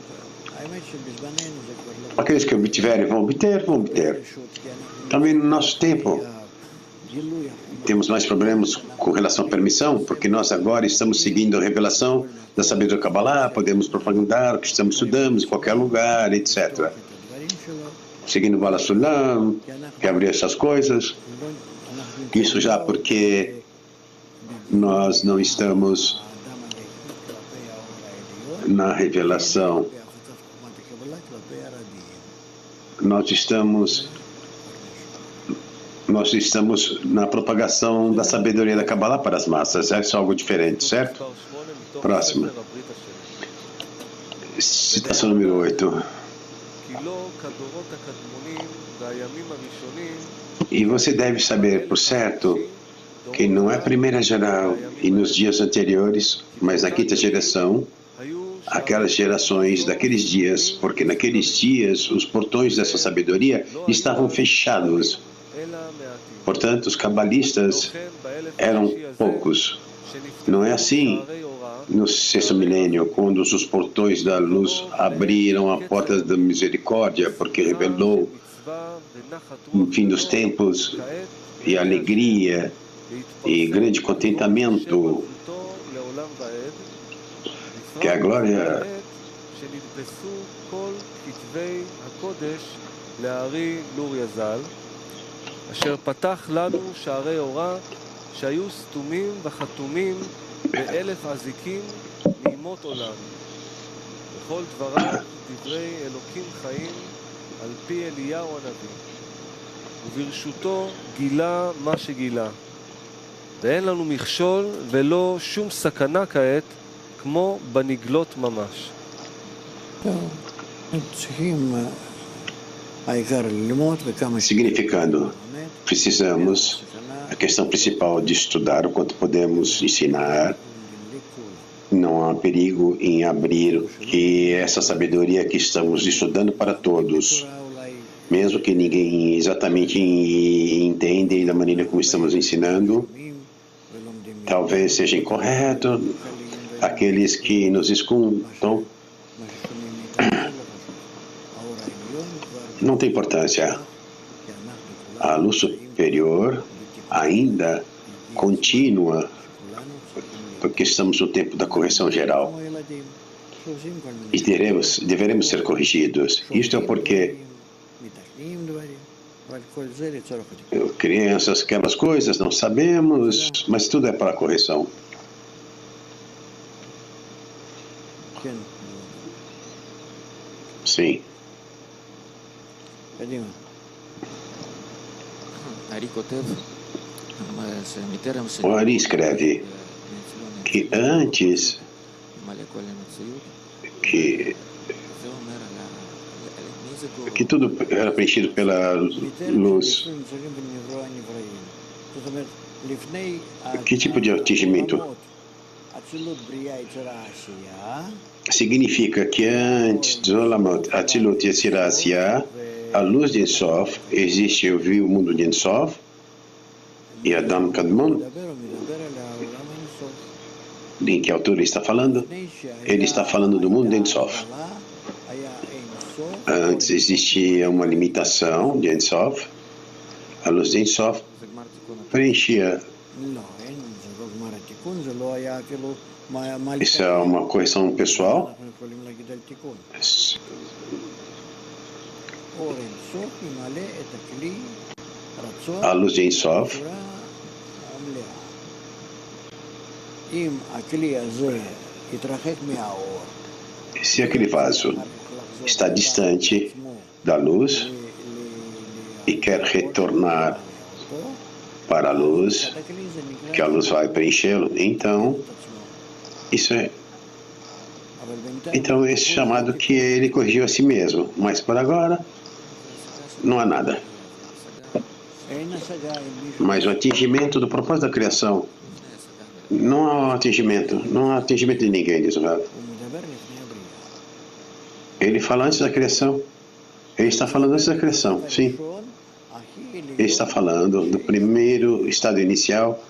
Aqueles que obtiverem vão obter, vão obter. Também no nosso tempo, temos mais problemas com relação à permissão, porque nós agora estamos seguindo a revelação da sabedoria do Kabbalah, podemos propagandar o que estamos estudando em qualquer lugar, etc. Seguindo o Bala Sulam, reabrir essas coisas. Isso já porque nós não estamos na revelação. Nós estamos na propagação da sabedoria da Kabbalah para as massas. É algo diferente, certo? Próxima. Citação número 8. E você deve saber, por certo, que não é a primeira geral e nos dias anteriores, mas na quinta geração, aquelas gerações daqueles dias, porque naqueles dias os portões dessa sabedoria estavam fechados. Portanto, os cabalistas eram poucos. Não é assim no sexto milênio, quando os portões da luz abriram a porta da misericórdia, porque revelou no fim dos tempos e alegria e grande contentamento, que a glória אשר פתח לנו שערי אורה שהיו סתומים וחתומים באלף עזיקים מימות עולם. בכל דבריו דברי אלוקים חיים על פי אליהו הנביא. וברשותו גילה מה שגילה. ואין לנו מכשול ולא שום סכנה כעת כמו בנגלות ממש. צריכים העיקר ללמוד וכמה Significando, precisamos, a questão principal de estudar o quanto podemos ensinar. Não há perigo em abrir que essa sabedoria que estamos estudando para todos, mesmo que ninguém exatamente entenda da maneira como estamos ensinando, talvez seja incorreto, aqueles que nos escutam, não tem importância. A luz superior ainda continua, porque estamos no tempo da correção geral. E deveremos ser corrigidos. Isto é porque crianças, aquelas coisas, não sabemos, mas tudo é para a correção. Sim. O Ari escreve que antes que tudo era preenchido pela luz. Que tipo de atingimento? Significa que antes do Olamot, Atzilut e Sirasya, a luz de Ensof, existe, eu vi o mundo de Ensof, e Adam Kadmon, em que altura ele está falando? Ele está falando do mundo de Ensof. Antes existia uma limitação de Ensof, a luz de Ensof preenchia. Isso é uma correção pessoal? A luz de Ensof se aquele vaso está distante da luz e quer retornar para a luz, que a luz vai preenchê-lo, então então esse chamado que ele corrigiu a si mesmo, mas por agora não há nada. Mas o atingimento do propósito da criação, não há atingimento de ninguém, diz o Rav. Ele fala antes da criação. Ele está falando antes da criação, sim. Ele está falando do primeiro estado inicial,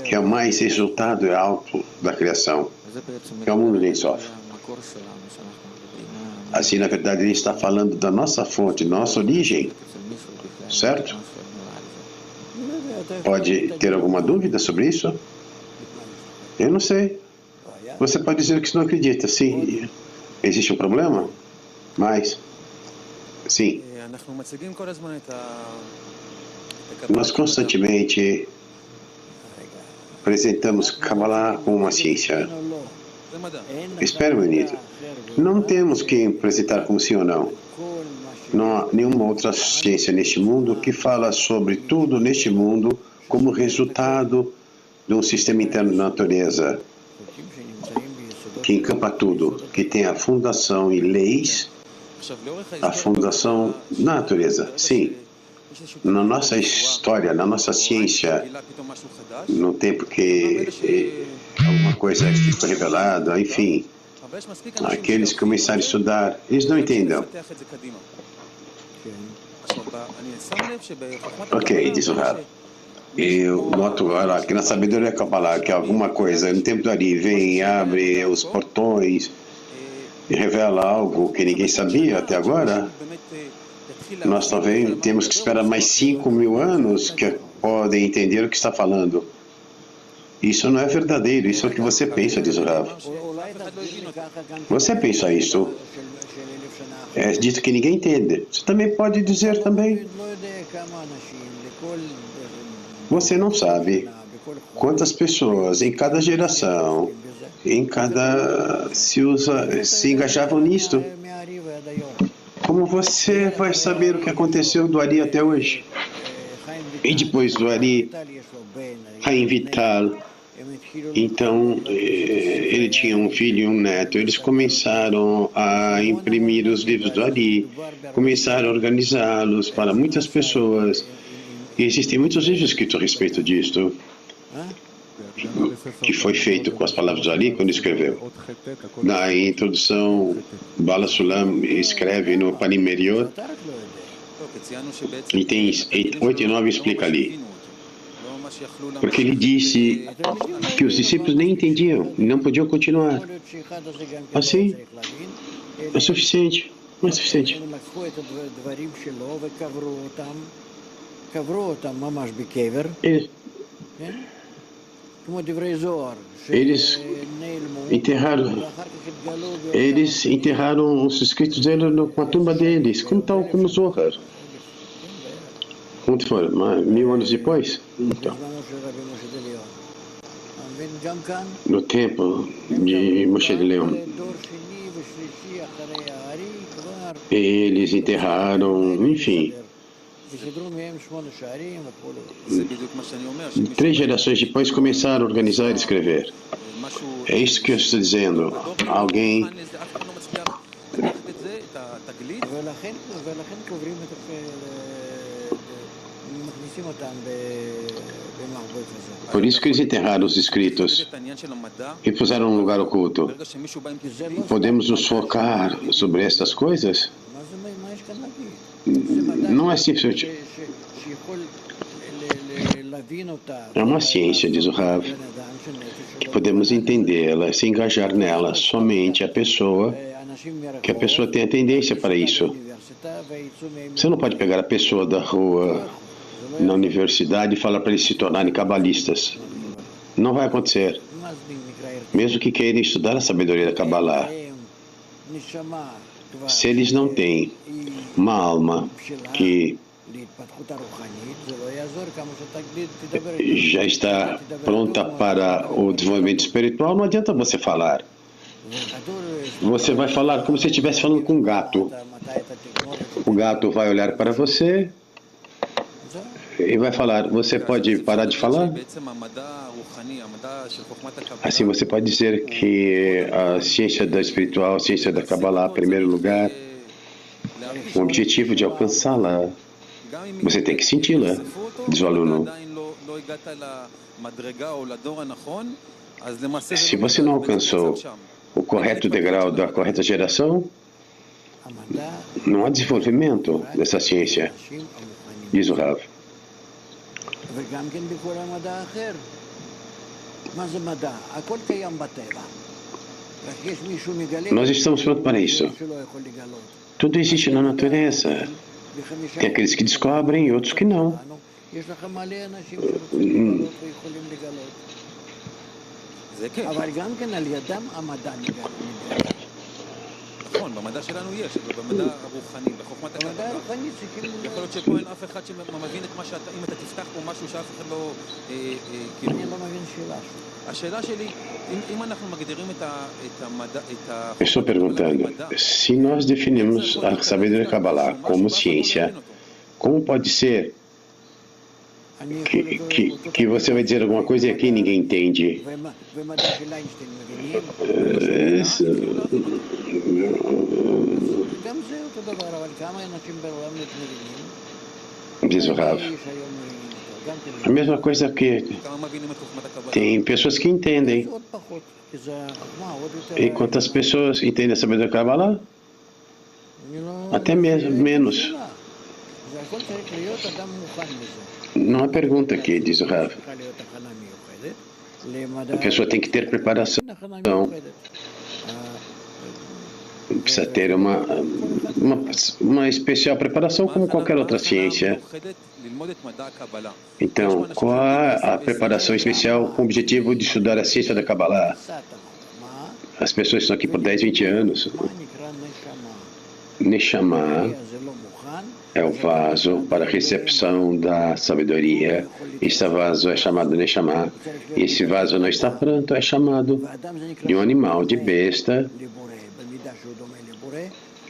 que é o mais resultado e alto da criação, que é o mundo de Ensof. Assim, na verdade, ele está falando da nossa fonte, nossa origem, certo? Pode ter alguma dúvida sobre isso? Eu não sei. Você pode dizer que você não acredita, sim. Existe um problema? Mas, sim. Nós constantemente apresentamos Kabbalah como uma ciência. Espera um minuto. Não temos que apresentar como sim ou não. Não há nenhuma outra ciência neste mundo que fala sobre tudo neste mundo como resultado de um sistema interno da natureza que encampa tudo, que tem a fundação e leis, a fundação da natureza. Sim, na nossa história, na nossa ciência, no tempo que alguma coisa foi revelada, enfim, aqueles que começaram a estudar, eles não entendem. Ok, diz o Rav. Eu noto agora que na sabedoria Kabbalah que alguma coisa no tempo do Ari vem e abre os portões e revela algo que ninguém sabia até agora. Nós talvez temos que esperar mais 5.000 anos que podem entender o que está falando. Isso não é verdadeiro, isso é o que você pensa, diz o Rav. Você pensa isso. É dito que ninguém entende. Você também pode dizer também. Você não sabe quantas pessoas em cada geração, se engajavam nisto. Como você vai saber o que aconteceu do Ari até hoje? E depois do Ari, Haim Vital. Então, ele tinha um filho e um neto. Eles começaram a imprimir os livros do Ari, começaram a organizá-los para muitas pessoas. E existem muitos livros escritos a respeito disto, que foi feito com as palavras do Ari quando escreveu. Na introdução, Bala Sulam escreve no Panim Meriot, e tem 8 e 9 explica ali. Porque ele disse que os discípulos nem entendiam, não podiam continuar. Assim, é suficiente, não é suficiente. Eles enterraram os escritos dele com a tumba deles, como tal como o Zohar. Quanto foi? 1000 anos depois? Então, no tempo de Moshe de Leão, eles enterraram, enfim, 3 gerações depois começaram a organizar e escrever. É isso que eu estou dizendo. Alguém por isso que eles enterraram os escritos e puseram num lugar oculto. Podemos nos focar sobre essas coisas? Não é simplesmente. É uma ciência, diz o Rav, que podemos entendê-la, se engajar nela, somente a pessoa, que a pessoa tem a tendência para isso. Você não pode pegar a pessoa da rua, na universidade, e falar para eles se tornarem cabalistas. Não vai acontecer. Mesmo que queiram estudar a sabedoria da Kabbalah, se eles não têm uma alma que já está pronta para o desenvolvimento espiritual, não adianta você falar. Você vai falar como se estivesse falando com um gato. O gato vai olhar para você e vai falar, você pode parar de falar? Assim você pode dizer que a ciência da espiritual, a ciência da Kabbalah, em primeiro lugar, o objetivo de alcançá-la, você tem que senti-la, diz o aluno. Se você não alcançou o correto degrau da correta geração, não há desenvolvimento dessa ciência, diz o Rav. Nós estamos prontos para isso. Tudo existe na natureza. Tem aqueles que descobrem e outros que não. אבל גם כן על ידם המדע נגלה. נכון, במדע שלנו יש, אבל במדע הרוחני, בחוכמת הקבלה, יכול להיות שפה אין אף אחד שמבין את מה שאתה, אם אתה תפתח פה משהו שאף אחד לא, כאילו... אני לא מבין שאלה. השאלה שלי, אם אנחנו מגדירים את המדע, Estou perguntando, se nós definimos a sabedoria da Kabbalah como ciência, como pode ser que você vai dizer alguma coisa e aqui ninguém entende? Diz o Rav. A mesma coisa que tem pessoas que entendem. E quantas pessoas entendem a sabedoria da Kabbalah? Até mesmo menos. Não é pergunta aqui, diz o Rav. A pessoa tem que ter preparação. Precisa ter uma especial preparação como qualquer outra ciência. Então, qual é a preparação especial com o objetivo de estudar a ciência da Kabbalah? As pessoas estão aqui por 10, 20 anos. Neshama é o vaso para a recepção da sabedoria. Este vaso é chamado Neshama. E esse vaso não está pronto, é chamado de um animal, de besta.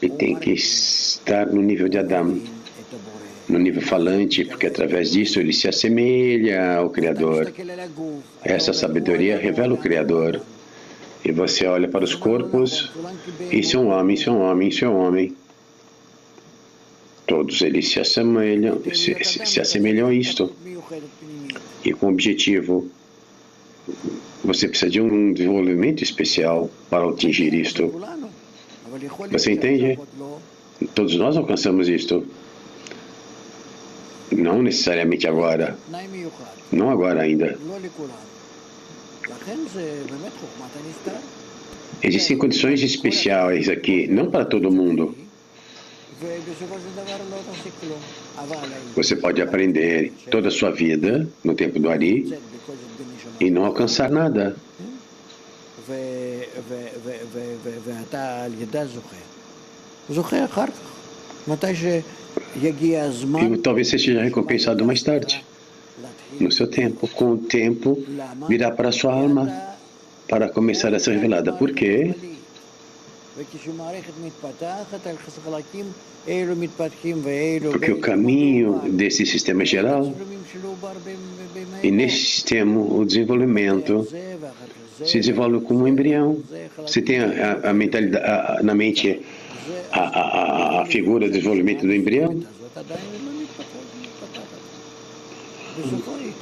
Ele tem que estar no nível de Adam, no nível falante, porque através disso ele se assemelha ao Criador. Essa sabedoria revela o Criador. E você olha para os corpos, isso é um homem, isso é um homem, isso é um homem. Todos eles se assemelham a isto. E com o objetivo, você precisa de um desenvolvimento especial para atingir isto. Você entende? Todos nós alcançamos isto. Não necessariamente agora. Não agora ainda. Existem condições especiais aqui, não para todo mundo. Você pode aprender toda a sua vida no tempo do Ari e não alcançar nada. E talvez você seja recompensado mais tarde, no seu tempo. Com o tempo, virá para a sua alma para começar a ser revelada. Por quê? Porque o caminho desse sistema é geral, e nesse sistema o desenvolvimento se desenvolve como um embrião. Você tem a mentalidade, na mente a figura do desenvolvimento do embrião?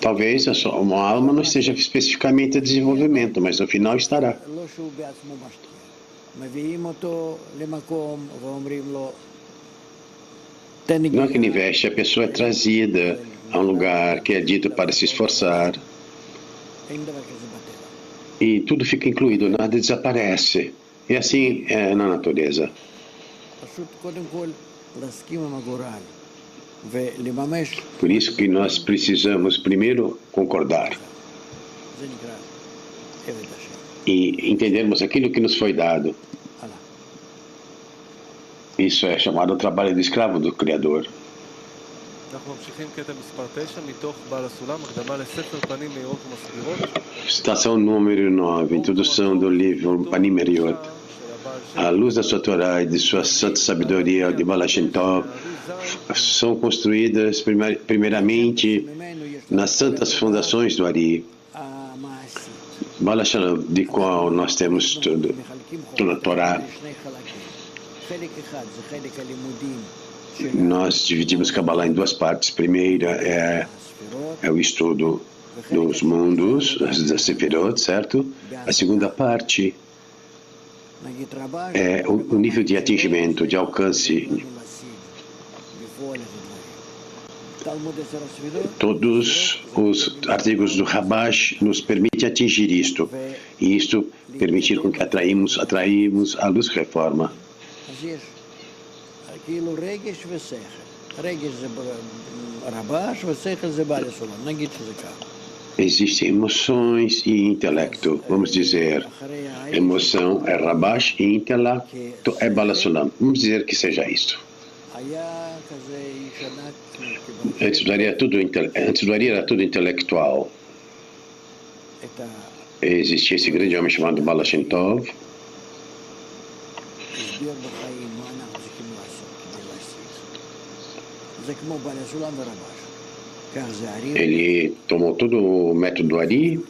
Talvez uma alma não esteja especificamente a desenvolvimento, mas no final estará. Não é que ele investe, a pessoa é trazida a um lugar que é dito para se esforçar. E tudo fica incluído, nada desaparece. E assim é na natureza. Por isso que nós precisamos primeiro concordar e entendermos aquilo que nos foi dado. Isso é chamado trabalho do escravo do Criador. Citação número 9, introdução do livro Panim Meriot. A luz da sua Torá e de sua santa sabedoria de Baal Shem Tov são construídas primeiramente nas santas fundações do Ari. Baal Shem, de qual nós temos toda a Torá. Nós dividimos Kabbalah em duas partes. Primeira é o estudo dos mundos, das Sefirot, certo? A segunda parte é o nível de atingimento, de alcance. Todos os artigos do Rabash nos permitem atingir isto. E isto permitir com que atraímos a luz reforma. אז יש כאילו רגש ושכל. רגש זה רבש ושכל זה בעל הסולם, נגיד שזה ככה. Existem emoções e intelecto, vamos dizer. Emoção é Rabash e intelecto é Balasulam. Vamos dizer que seja isto. Antes do Ari era tudo intelectual. Existia esse grande homem chamado Baal Shem Tov. Ele tomou todo o método do Ari.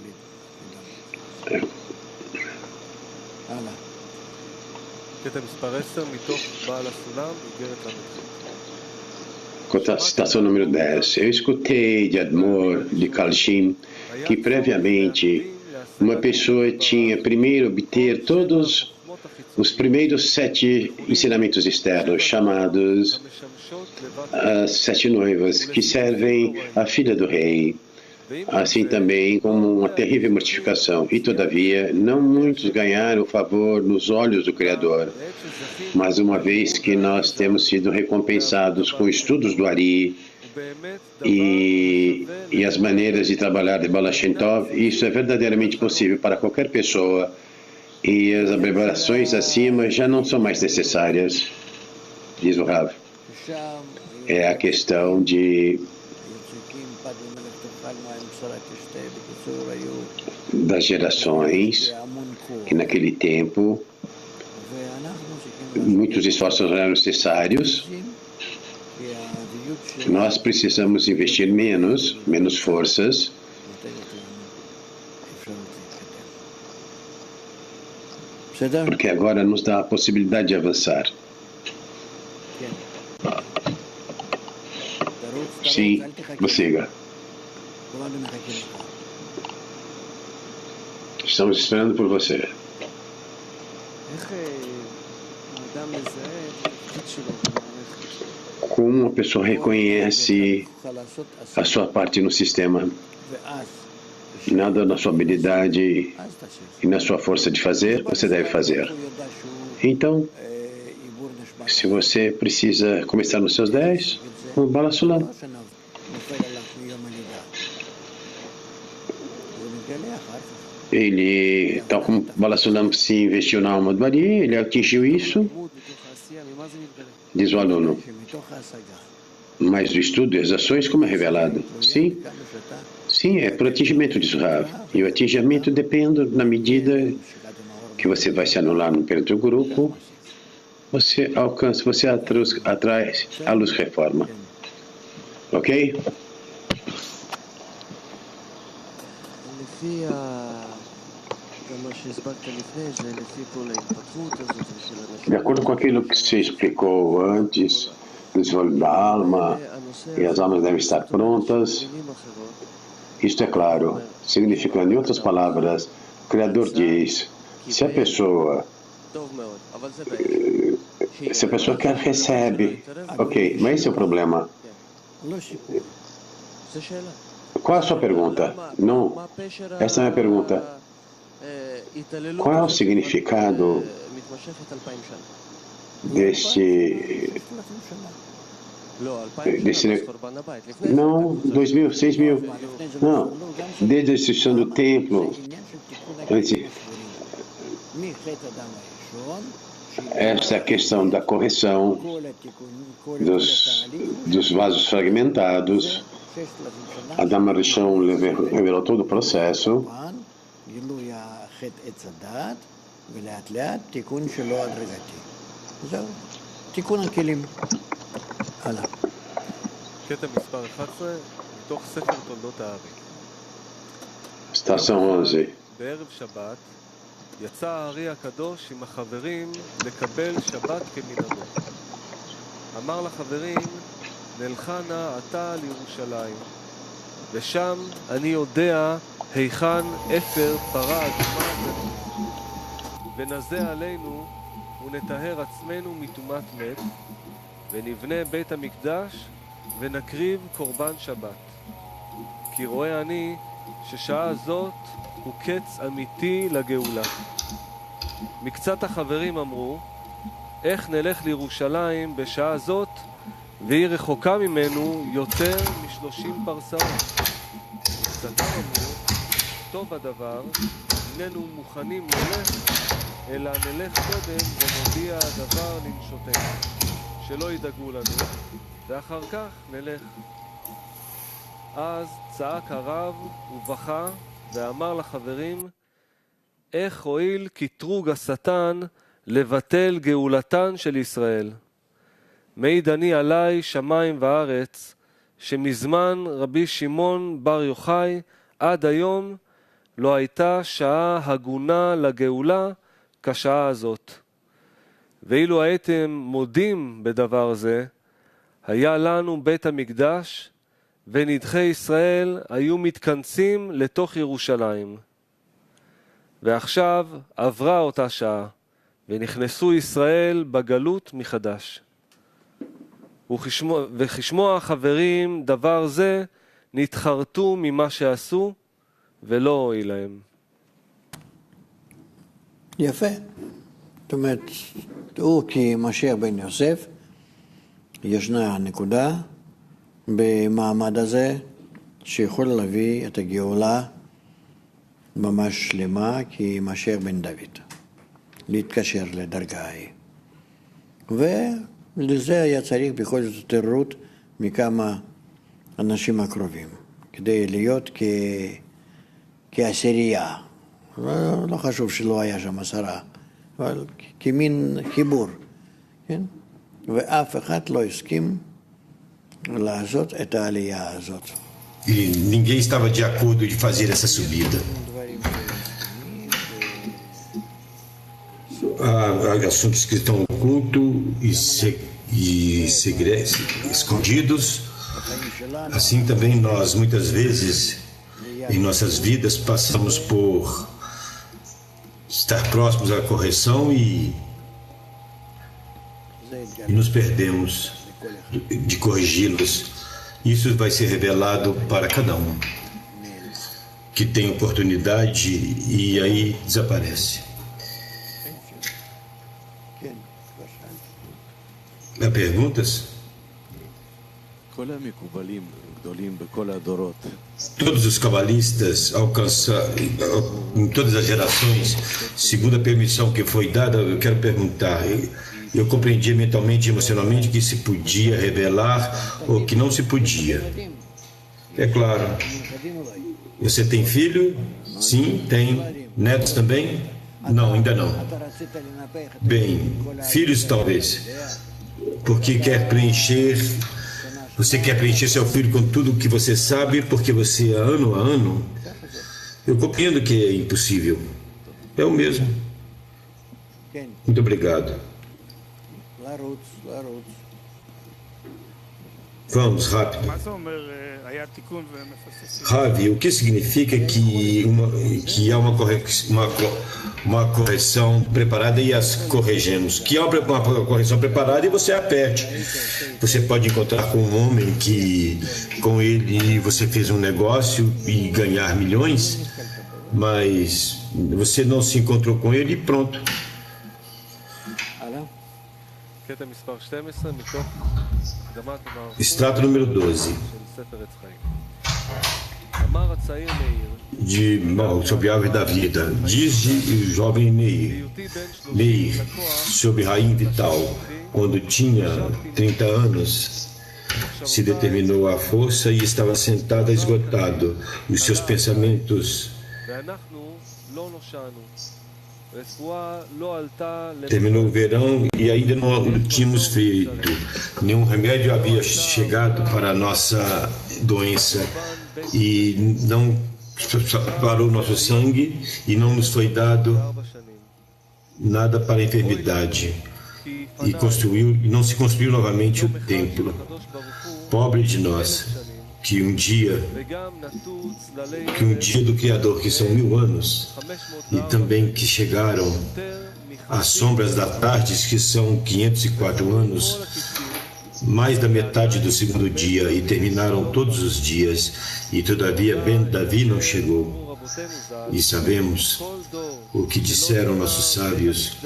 Citação número 10. Eu escutei de Admor, de Kalshim, que previamente uma pessoa tinha primeiro obter todos os primeiros 7 ensinamentos externos, chamados as 7 noivas, que servem a filha do rei, assim também como uma terrível mortificação. E, todavia, não muitos ganharam o favor nos olhos do Criador. Mas uma vez que nós temos sido recompensados com estudos do Ari e as maneiras de trabalhar de Baal Shem Tov, isso é verdadeiramente possível para qualquer pessoa. E as abreviações acima já não são mais necessárias, diz o Rav. É a questão das gerações, que naquele tempo muitos esforços eram necessários. Nós precisamos investir menos forças, porque agora nos dá a possibilidade de avançar. Sim, prossiga. Estamos esperando por você. Como uma pessoa reconhece a sua parte no sistema, nada na sua habilidade e na sua força de fazer, você deve fazer. Então, se você precisa começar nos seus 10, o Baal Sulam. Ele, tal como Baal Sulam se investiu na alma do Ari, ele atingiu isso, diz o aluno. Mas o estudo e as ações, como é revelado? Sim. Sim, é por atingimento, diz o Rav. E o atingimento depende na medida que você vai se anular no período do grupo, você alcança, você atrai a luz reforma. Ok? De acordo com aquilo que você explicou antes, o desenvolvimento da alma, e as almas devem estar prontas, isto é claro. Significando, em outras palavras, o Criador diz, se a pessoa quer, recebe. Ok, mas esse é o problema. Qual é a sua pergunta? Não, essa é a minha pergunta. Qual é o significado desse não, 2.000, 6.000, não, desde a destruição do templo, essa é a questão da correção dos vasos fragmentados. Adam Arishon revelou todo o processo. Estação 11. יצא הארי הקדוש עם החברים לקבל שבת כמנהגו. אמר לחברים, נלכה נא עתה לירושלים, ושם אני יודע היכן אפר פרה אדומה ונזה עלינו ונטהר עצמנו מטומאת מת, ונבנה בית המקדש ונקריב קורבן שבת. כי רואה אני ששעה זאת הוא קץ אמיתי לגאולה. מקצת החברים אמרו, איך נלך לירושלים בשעה זאת, והיא רחוקה ממנו יותר מ30 פרסאות. מקצתם אמרו, טוב הדבר, איננו מוכנים נלך, אלא נלך קודם ונודיע הדבר לנשותינו, שלא ידאגו לנו, ואחר כך נלך. אז צעק הרב ובכה ואמר לחברים, איך הועיל קטרוג השטן לבטל גאולתן של ישראל. מעיד אני עלי שמיים וארץ, שמזמן רבי שמעון בר יוחאי עד היום לא הייתה שעה הגונה לגאולה כשעה הזאת. ואילו הייתם מודים בדבר זה, היה לנו בית המקדש, ונדחי ישראל היו מתכנסים לתוך ירושלים. ועכשיו עברה אותה שעה, ונכנסו ישראל בגלות מחדש. וכשמוע החברים דבר זה, נתחרטו ממה שעשו, ולא הועיל להם. יפה. זאת אומרת, הוא כמשיח בן יוסף, ישנה נקודה במעמד הזה, שיכול להביא את הגאולה ממש שלמה, כמשיח בן דוד. להתקשר לדרגה ההיא. ולזה היה צריך בכל זאת התעוררות מכמה אנשים הקרובים, כדי להיות כעשירייה. לא חשוב שלא היה שם 10, אבל כמין חיבור. כן? ואף אחד לא הסכים לעשות את העלייה הזאת. E ninguém estava de acordo de fazer essa subida. Há assuntos que estão ocultos escondidos. Assim também nós, muitas vezes, em nossas vidas, passamos por estar próximos à correção e nos perdemos de corrigi-los. Isso vai ser revelado para cada um que tem oportunidade e aí desaparece. Há perguntas? Todos os cabalistas alcançaram, em todas as gerações, segundo a permissão que foi dada, eu quero perguntar, eu compreendia mentalmente e emocionalmente que se podia revelar ou que não se podia. É claro. Você tem filho? Sim, tem. Netos também? Não, ainda não. Bem, filhos talvez. Porque quer preencher, você quer preencher seu filho com tudo o que você sabe, porque você, ano a ano, eu compreendo que é impossível. É o mesmo. Muito obrigado. Vamos, rápido. Ravi, o que significa que há uma correção preparada e as corrigimos? Que há uma correção preparada e você aperte. Você pode encontrar com um homem que com ele você fez um negócio e ganhar milhões, mas você não se encontrou com ele e pronto. Extrato número 12 sobre a árvore da vida. Diz o jovem Meir sobre Raim Vital, quando tinha 30 anos, se determinou à força e estava sentado esgotado, e os seus pensamentos terminou o verão e ainda não tínhamos feito. Nenhum remédio havia chegado para a nossa doença e não parou nosso sangue e não nos foi dado nada para a enfermidade. E não se construiu novamente o templo. Pobre de nós, que um dia do Criador, que são 1000 anos, e também que chegaram as sombras da tarde, que são 504 anos, mais da metade do segundo dia, e terminaram todos os dias, e todavia Ben Davi não chegou. E sabemos o que disseram nossos sábios.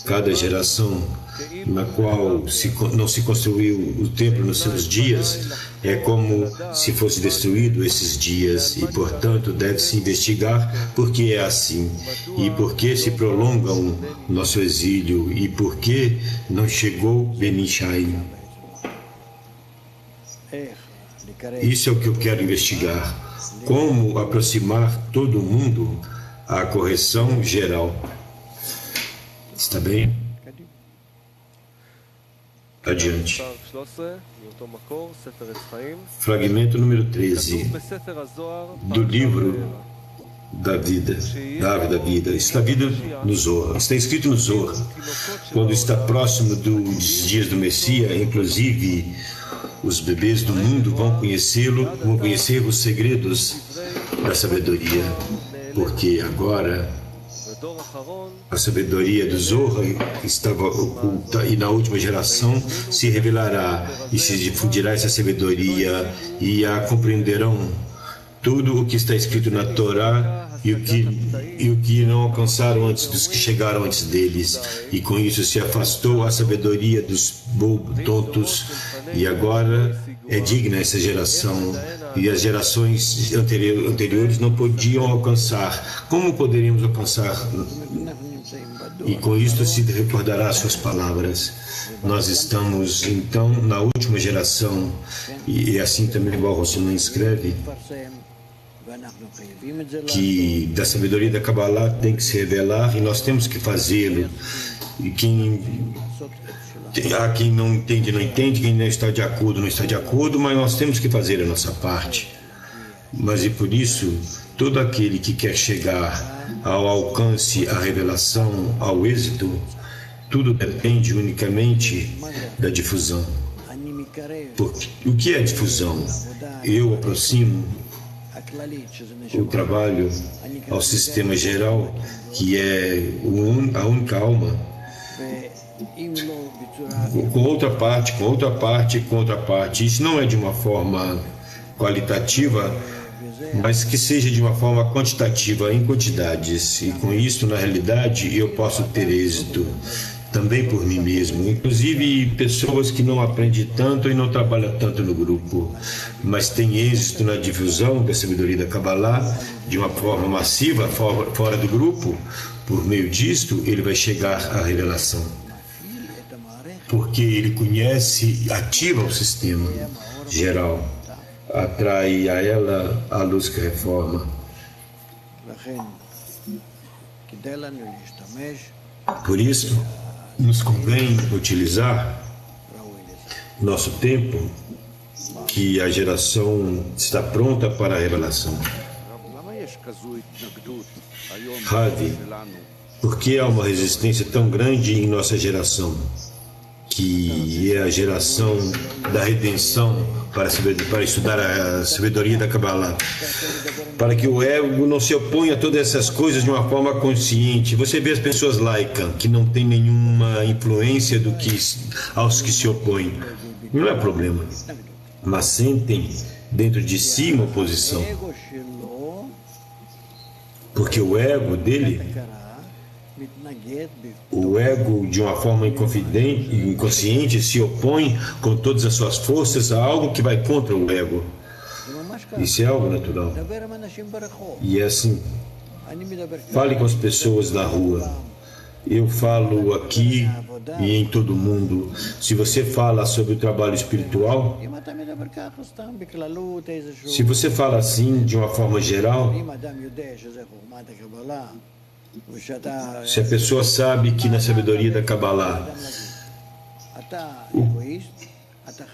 Cada geração na qual não se construiu o templo nos seus dias é como se fosse destruído esses dias e, portanto, deve-se investigar por que é assim e por que se prolonga o nosso exílio e por que não chegou Beni Shaim. Isso é o que eu quero investigar. Como aproximar todo mundo à correção geral. Está bem? Adiante. Fragmento número 13 do livro da vida, da árvore da vida. Está no Zohar. Está escrito no Zohar. Quando está próximo dos dias do Messias, inclusive os bebês do mundo vão vão conhecer os segredos da sabedoria, porque agora a sabedoria do Zohar estava oculta e na última geração se revelará e se difundirá essa sabedoria e a compreenderão tudo o que está escrito na Torá e o que não alcançaram antes dos que chegaram antes deles, e com isso se afastou a sabedoria dos tontos, e agora é digna essa geração, e as gerações anteriores não podiam alcançar. Como poderíamos alcançar? E com isto se recordará as suas palavras. Nós estamos então na última geração, e assim também o Al-Hussein escreve que da sabedoria da Kabbalah tem que se revelar e nós temos que fazê-lo. E quem não entende, não entende, quem não está de acordo, não está de acordo, mas nós temos que fazer a nossa parte. Mas e por isso, todo aquele que quer chegar ao alcance, à revelação, ao êxito, tudo depende unicamente da difusão. Porque, o que é difusão? Eu aproximo o trabalho ao sistema geral, que é a única alma, com outra parte, com outra parte, com outra parte. Isso não é de uma forma qualitativa, mas que seja de uma forma quantitativa, em quantidades. E com isso, na realidade, eu posso ter êxito também por mim mesmo, inclusive pessoas que não aprendem tanto e não trabalham tanto no grupo, mas têm êxito na difusão da sabedoria da Kabbalah de uma forma massiva, fora do grupo. Por meio disto, ele vai chegar à revelação, porque ele conhece, ativa o sistema geral, atrai a ela a luz que reforma. Por isso, nos convém utilizar nosso tempo, que a geração está pronta para a revelação. Ravi, por que há uma resistência tão grande em nossa geração, que é a geração da redenção, para estudar a sabedoria da Kabbalah, para que o ego não se oponha a todas essas coisas de uma forma consciente? Você vê as pessoas laicas, que não têm nenhuma influência aos que se opõem. Não é problema, mas sentem dentro de si uma oposição, porque o ego dele, o ego de uma forma inconsciente se opõe com todas as suas forças a algo que vai contra o ego. Isso é algo natural. E é assim. Fale com as pessoas na rua. Eu falo aqui e em todo mundo. Se você fala sobre o trabalho espiritual, se você fala assim de uma forma geral, se a pessoa sabe que na sabedoria da Kabbalah,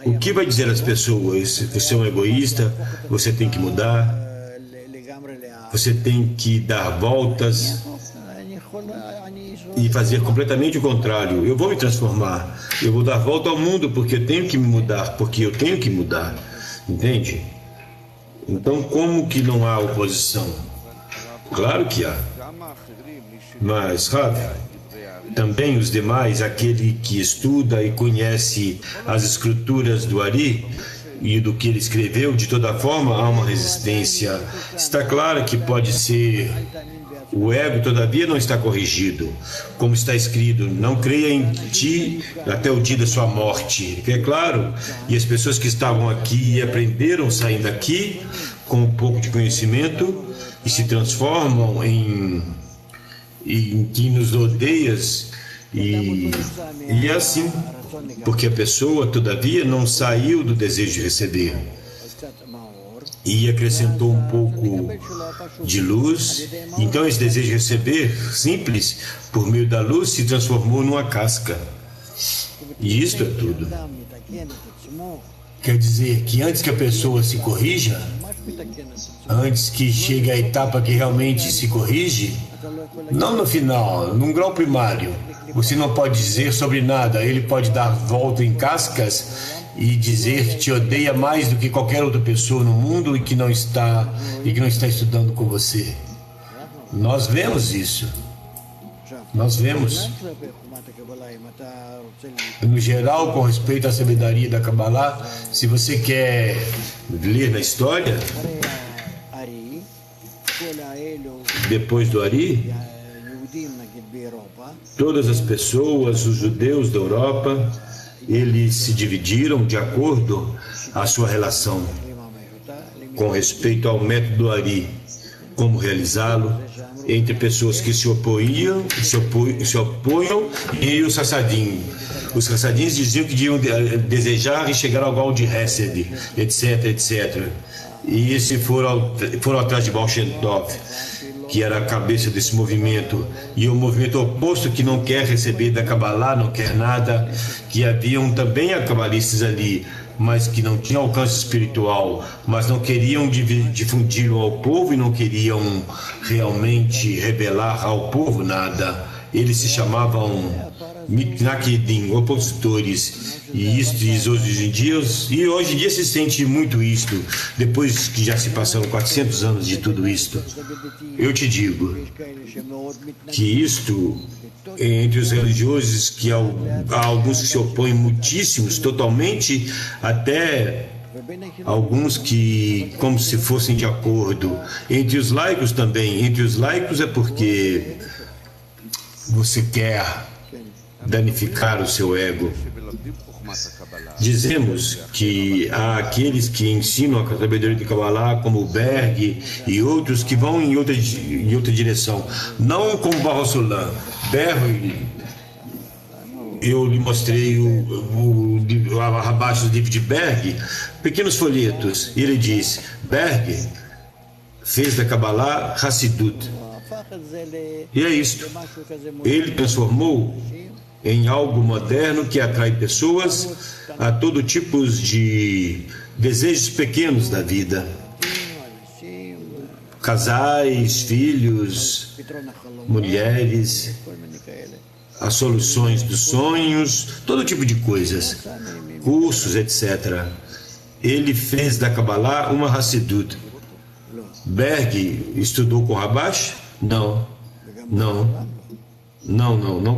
o que vai dizer às pessoas? Você é um egoísta, você tem que mudar, você tem que dar voltas e fazer completamente o contrário. Eu vou me transformar, eu vou dar volta ao mundo porque eu tenho que me mudar, porque eu tenho que mudar. Entende? Então, como que não há oposição? Claro que há. Mas, Rav, também os demais, aquele que estuda e conhece as escrituras do Ari, e do que ele escreveu, de toda forma, há uma resistência. Está claro que pode ser... O ego, todavia, não está corrigido. Como está escrito, não creia em ti até o dia da sua morte. É claro? E as pessoas que estavam aqui e aprenderam saindo daqui com um pouco de conhecimento e se transformam em quem nos odeias. E é assim, porque a pessoa, todavia, não saiu do desejo de receber e acrescentou um pouco de luz. Então esse desejo de receber, simples, por meio da luz, se transformou numa casca. E isto é tudo. Quer dizer que antes que a pessoa se corrija, antes que chegue a etapa que realmente se corrige, não no final, num grau primário, você não pode dizer sobre nada. Ele pode dar volta em cascas e dizer que te odeia mais do que qualquer outra pessoa no mundo e que não está estudando com você. Nós vemos isso. Nós vemos. No geral, com respeito à sabedoria da Kabbalah, se você quer ler na história, depois do Ari, todas as pessoas, os judeus da Europa, eles se dividiram de acordo à sua relação com respeito ao método do Ari, como realizá-lo, entre pessoas que se opunham e os Hassadim. Os Hassadim diziam que deviam desejar e chegar ao grau de Hesed, etc, etc. E esses foram atrás de Baal Shem Tov, que era a cabeça desse movimento, e o movimento oposto, que não quer receber da Kabbalah, não quer nada, que haviam também cabalistas ali, mas que não tinham alcance espiritual, mas não queriam difundi-lo ao povo e não queriam realmente revelar ao povo nada. Eles se chamavam Mitnakedim, opositores, e isso hoje em dia se sente muito isto, depois que já se passaram 400 anos de tudo isto. Eu te digo que isto, entre os religiosos, que há alguns que se opõem muitíssimos, totalmente, até alguns que como se fossem de acordo. Entre os laicos também. Entre os laicos é porque você quer danificar o seu ego. Dizemos que há aqueles que ensinam a sabedoria de Kabbalah, como o Berg e outros, que vão em outra direção. Não como Baal Sulam. Berg, eu lhe mostrei abaixo do livro de Berg, pequenos folhetos. Ele diz: Berg fez da Kabbalah Hassidut. E é isto. Ele transformou em algo moderno que atrai pessoas a todo tipo de desejos pequenos da vida. Casais, filhos, mulheres, as soluções dos sonhos, todo tipo de coisas, cursos, etc. Ele fez da Kabbalah uma Hassidut. Berg estudou com Rabash? Não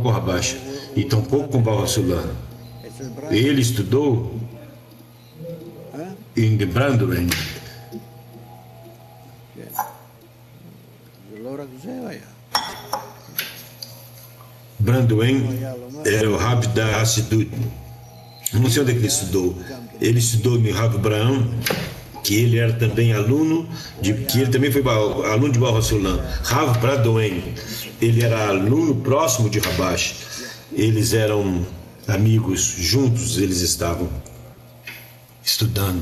com Rabash. E tampouco com Baal Sulam. Ele estudou em Brandowen. Brandowen era o Rabi da Hassidut. Não sei onde é que ele estudou. Ele estudou em Rav Abraham, que ele era também aluno, que ele também foi aluno de Baal Sulam. Rav Brandowen, ele era aluno próximo de Rabash. Eles eram amigos, juntos eles estavam estudando.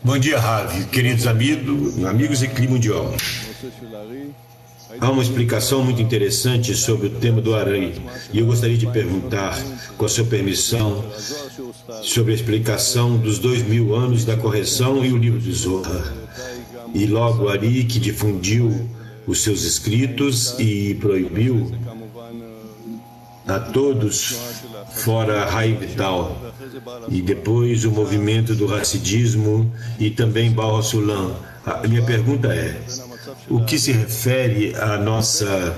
Bom dia, Rav, queridos amigos e Cli Mundial. Há uma explicação muito interessante sobre o tema do Ari, e eu gostaria de perguntar, com a sua permissão, sobre a explicação dos 2000 anos da correção e o livro de Zohar. E logo Ari, que difundiu os seus escritos e proibiu a todos fora Rai Vital. E depois o movimento do Hassidismo e também Baal Sulam. A minha pergunta é: o que se refere à nossa...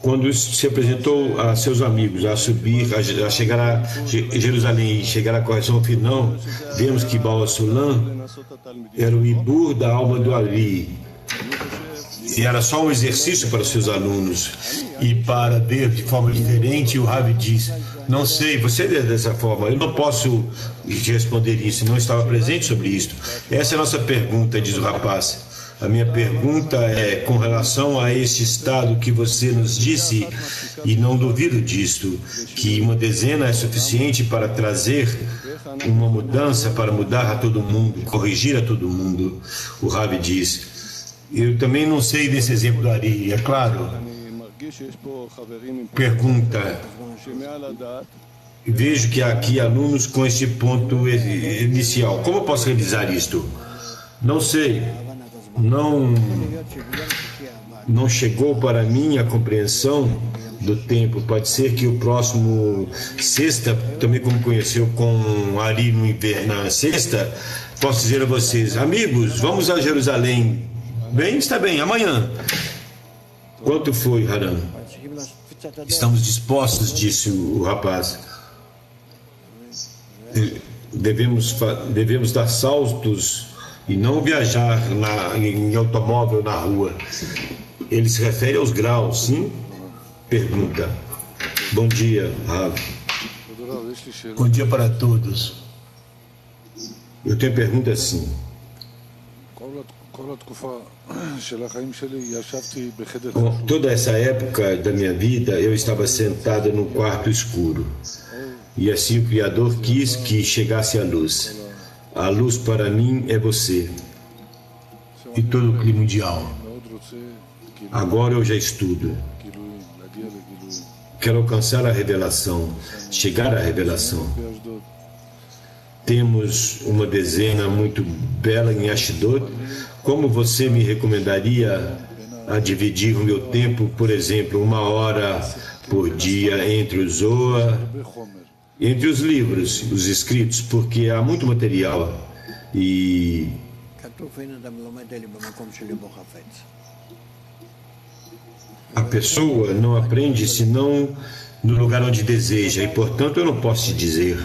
Quando se apresentou a seus amigos a subir, a chegar a Jerusalém e chegar à correção final, vemos que Baal Sulam era o Ibur da alma do Ali. E era só um exercício para os seus alunos. E para ver de forma diferente, o Rav diz, não sei, você é dessa forma, eu não posso te responder isso, não estava presente sobre isso. Essa é a nossa pergunta, diz o rapaz. A minha pergunta é com relação a este estado que você nos disse, e não duvido disto, que uma dezena é suficiente para trazer uma mudança, para mudar a todo mundo, corrigir a todo mundo. O Rav diz, eu também não sei desse exemplo do Ari, é claro. Pergunta, vejo que há aqui alunos com este ponto inicial. Como eu posso realizar isto? Não sei. Não chegou para mim a compreensão do tempo. Pode ser que o próximo sexta, também como conheceu com Ari no inverno, na sexta, posso dizer a vocês, amigos, vamos a Jerusalém. Bem, está bem, amanhã. Quanto foi, Haran? Estamos dispostos, disse o rapaz. Devemos dar saltos e não viajar em automóvel na rua. Ele se refere aos graus, sim? Pergunta. Bom dia, Rav. Bom dia para todos. Eu tenho pergunta assim. Toda essa época da minha vida, eu estava sentado num quarto escuro. E assim o Criador quis que chegasse a luz. A luz para mim é você. E todo o clima mundial. Agora eu já estudo. Quero alcançar a revelação, chegar à revelação. Temos uma dezena muito bela em Ashdod. Como você me recomendaria a dividir o meu tempo, por exemplo, 1 hora por dia entre o Zohar, entre os livros, os escritos, porque há muito material e a pessoa não aprende senão no lugar onde deseja, e portanto eu não posso te dizer.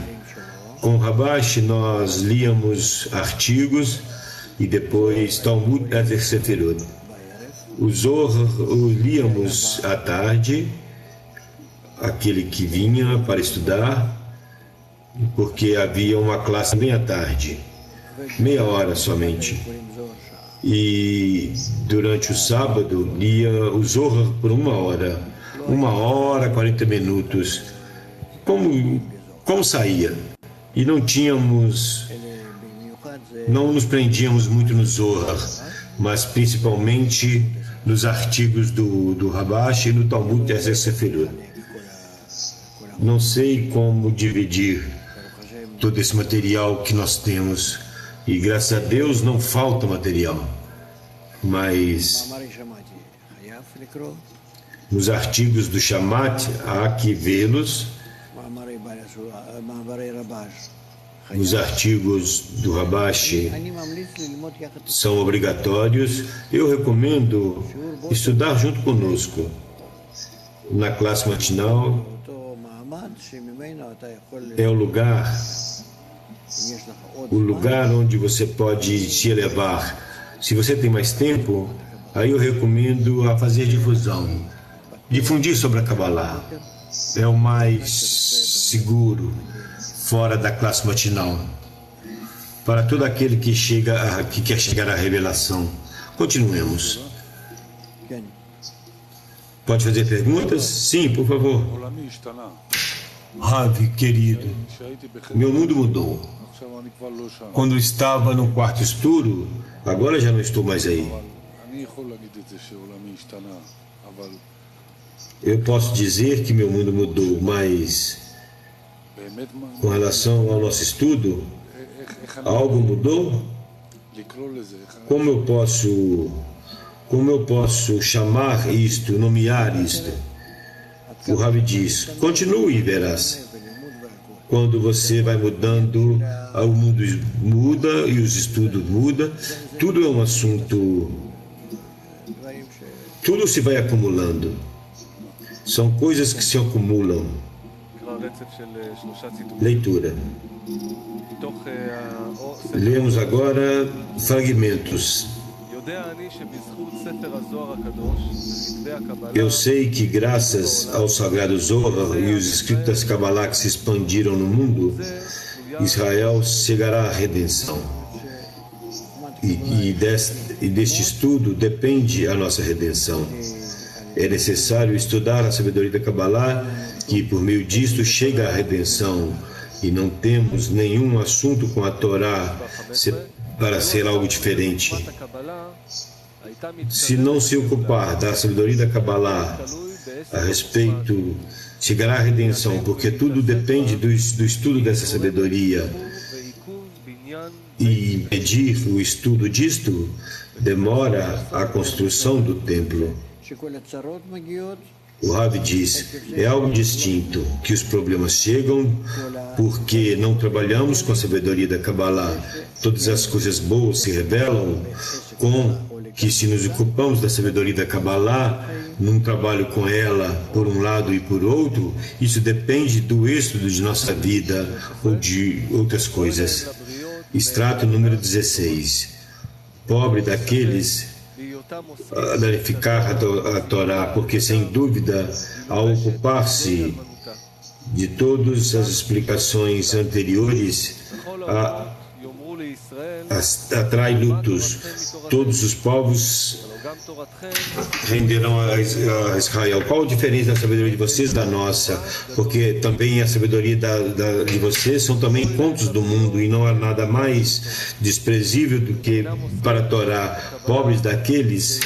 Com o Rabash nós líamos artigos e depois Talmud Ezer Sefirot. O Zohar o líamos à tarde, aquele que vinha para estudar, porque havia uma classe bem à tarde, meia hora somente. E durante o sábado lia o Zohar por 1 hora, 40 minutos, como saía. E não nos prendíamos muito no Zohar, mas principalmente nos artigos do Rabash e no Talmud Ezer Sefirot. Não sei como dividir todo esse material que nós temos, e graças a Deus não falta material, mas nos artigos do Shamat há que vê-los, os artigos do Rabash são obrigatórios. Eu recomendo estudar junto conosco na classe matinal. É o lugar onde você pode se elevar. Se você tem mais tempo, aí eu recomendo a fazer difundir sobre a Kabbalah. É o mais seguro fora da classe matinal, para todo aquele que quer chegar à revelação. Continuemos. Pode fazer perguntas? Sim, por favor. Rav, querido, meu mundo mudou. Quando estava no quarto escuro, agora já não estou mais aí. Eu posso dizer que meu mundo mudou, mas com relação ao nosso estudo, algo mudou? Como eu posso chamar isto, nomear isto? O Rav diz, continue e verás. quando você vai mudando, o mundo muda e os estudos mudam. Tudo é um assunto, tudo se vai acumulando. São coisas que se acumulam. Leitura. Lemos agora fragmentos. Eu sei que graças ao Sagrado Zohar e os escritos das Kabbalah que se expandiram no mundo, Israel chegará à redenção. E deste estudo depende a nossa redenção. É necessário estudar a sabedoria da Kabbalah, que por meio disto chega à redenção. E não temos nenhum assunto com a Torá para ser algo diferente. Se não se ocupar da sabedoria da Kabbalah a respeito, chegará à redenção, porque tudo depende do estudo dessa sabedoria. E impedir o estudo disto demora a construção do templo. O Rav diz, é algo distinto, que os problemas chegam porque não trabalhamos com a sabedoria da Kabbalah. Todas as coisas boas se revelam com que se nos ocupamos da sabedoria da Kabbalah, num trabalho com ela por um lado e por outro, isso depende do êxito de nossa vida ou de outras coisas. Extrato número 16. Pobre daqueles a danificar a Torá, porque sem dúvida, ao ocupar-se de todas as explicações anteriores, atrai lutos. Todos os povos renderão a Israel. Qual a diferença da sabedoria de vocês da nossa? Porque também a sabedoria de vocês são também contos do mundo, e não há nada mais desprezível do que para a Torá. Pobres daqueles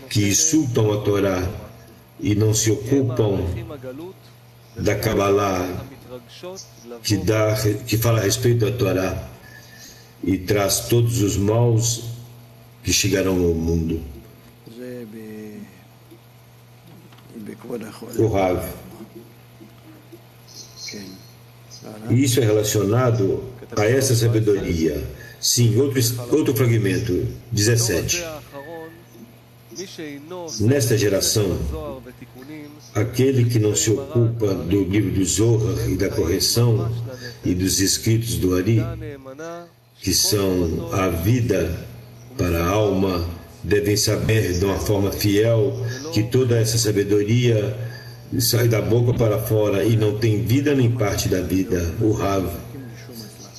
que insultam a Torá e não se ocupam da Kabbalah, que fala a respeito da Torá e traz todos os maus que chegarão ao mundo. O Rav. Isso é relacionado a essa sabedoria. Sim, outro fragmento, 17. Nesta geração, aquele que não se ocupa do livro do Zohar e da correção e dos escritos do Ari, que são a vida para a alma, devem saber de uma forma fiel que toda essa sabedoria sai da boca para fora e não tem vida nem parte da vida. O Rav.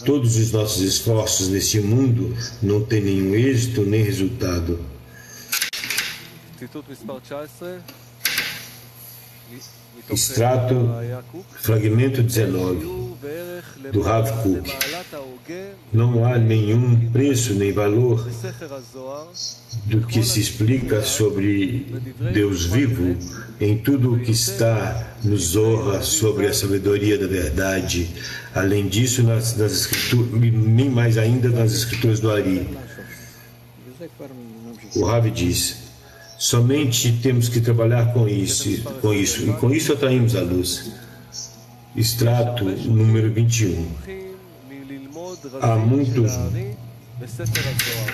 Todos os nossos esforços neste mundo não têm nenhum êxito nem resultado. Extrato, fragmento 19, do Rav Kook. Não há nenhum preço nem valor do que se explica sobre Deus vivo em tudo o que está no Zohar sobre a sabedoria da verdade. Além disso, nas escrituras, nem mais ainda nas escrituras do Ari. O Rav diz, somente temos que trabalhar com isso, e com isso atraímos a luz. Extrato número 21. Há muitos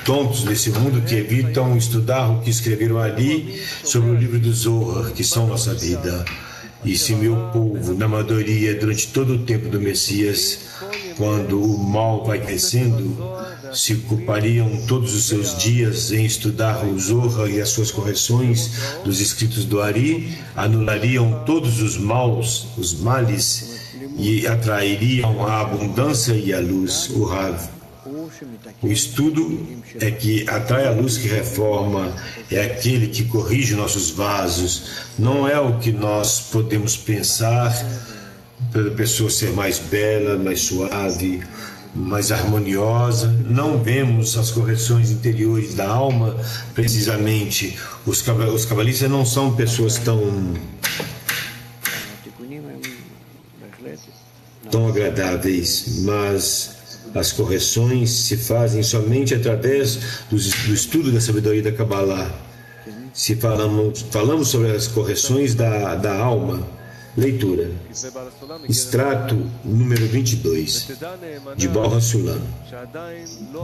tontos nesse mundo que evitam estudar o que escreveram ali sobre o livro do Zohar, que são nossa vida. E se meu povo, na maioria, durante todo o tempo do Messias, quando o mal vai crescendo, se ocupariam todos os seus dias em estudar o Zohar e as suas correções dos escritos do Ari, anulariam todos os males, e atrairiam a abundância e a luz, o Rav. O estudo é que atrai a luz que reforma, é aquele que corrige nossos vasos. Não é o que nós podemos pensar para a pessoa ser mais bela, mais suave, mais harmoniosa. Não vemos as correções interiores da alma, precisamente. Os cabalistas não são pessoas tão agradáveis, mas as correções se fazem somente através do estudo da sabedoria da Kabbalah. Se falamos sobre as correções da alma, Leitura. Extrato número 22, de Baal HaSulam.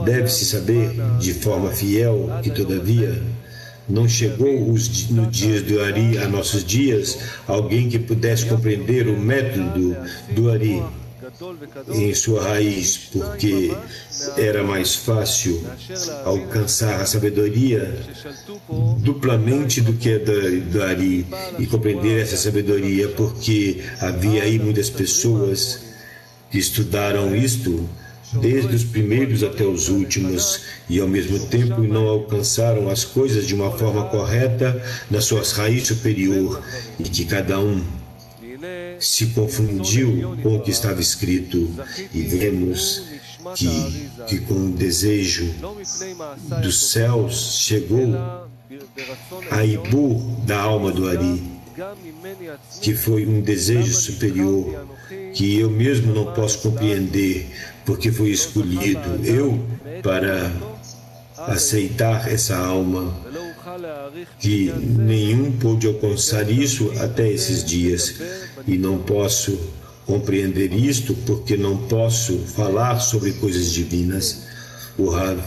Deve-se saber, de forma fiel, que, todavia, não chegou nos dias do Ari a nossos dias alguém que pudesse compreender o método do Ari em sua raiz, porque era mais fácil alcançar a sabedoria duplamente do que a do Ari e compreender essa sabedoria, porque havia aí muitas pessoas que estudaram isto desde os primeiros até os últimos, e ao mesmo tempo não alcançaram as coisas de uma forma correta na sua raiz superior, e que cada um se confundiu com o que estava escrito, e vemos que com o desejo dos céus chegou a Ibur da alma do Ari, que foi um desejo superior que eu mesmo não posso compreender, porque fui escolhido eu para aceitar essa alma, que nenhum pôde alcançar isso até esses dias, e não posso compreender isto porque não posso falar sobre coisas divinas. O Rav,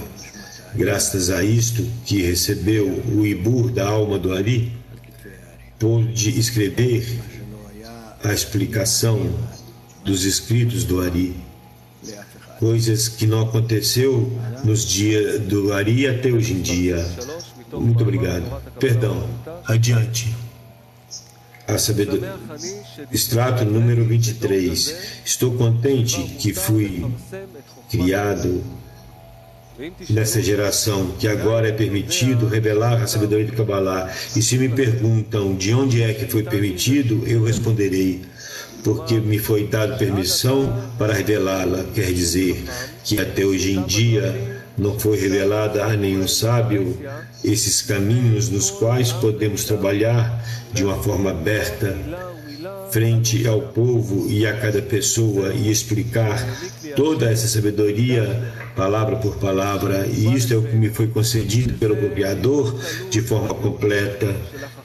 graças a isto que recebeu o Ibur da alma do Ari, pôde escrever a explicação dos escritos do Ari, coisas que não aconteceu nos dias do Ari até hoje em dia. Muito obrigado. Perdão. Adiante. A sabedoria. Extrato número 23. Estou contente que fui criado nessa geração, que agora é permitido revelar a sabedoria de Kabbalah. E se me perguntam de onde é que foi permitido, eu responderei: porque me foi dado permissão para revelá-la. Quer dizer que até hoje em dia não foi revelada a nenhum sábio esses caminhos nos quais podemos trabalhar de uma forma aberta frente ao povo e a cada pessoa e explicar toda essa sabedoria palavra por palavra. E isto é o que me foi concedido pelo Criador de forma completa,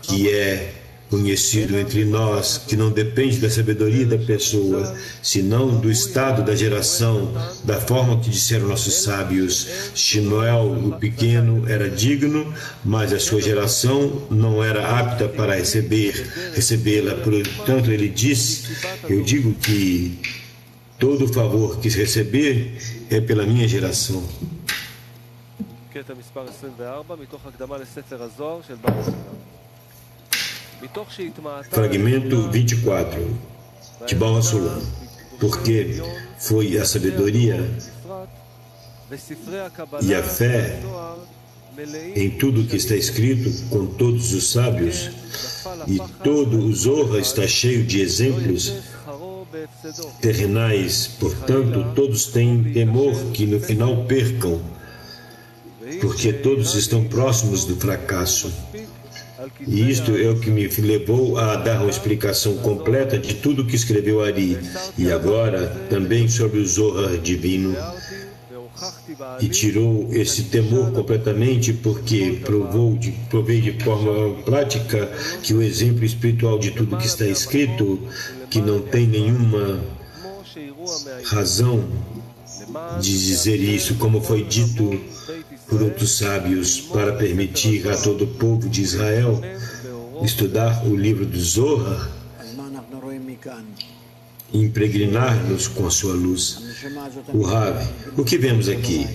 que é conhecido entre nós, que não depende da sabedoria da pessoa, senão do estado da geração, da forma que disseram nossos sábios. Shmuel, o pequeno, era digno, mas a sua geração não era apta para recebê-la. Portanto, ele disse: eu digo que todo o favor que receber é pela minha geração. Fragmento 24, de Baal HaSulam. Porque foi a sabedoria e a fé em tudo o que está escrito com todos os sábios, e todo o Zohar está cheio de exemplos terrenais. Portanto, todos têm temor que no final percam, porque todos estão próximos do fracasso. E isto é o que me levou a dar uma explicação completa de tudo o que escreveu Ari, e agora também sobre o Zohar divino. E tirou esse temor completamente, porque provei de forma prática que o exemplo espiritual de tudo que está escrito, que não tem nenhuma razão de dizer isso, como foi dito por outros sábios, para permitir a todo o povo de Israel estudar o livro do Zohar e impregnar-nos com a sua luz. O Rav, o que vemos aqui?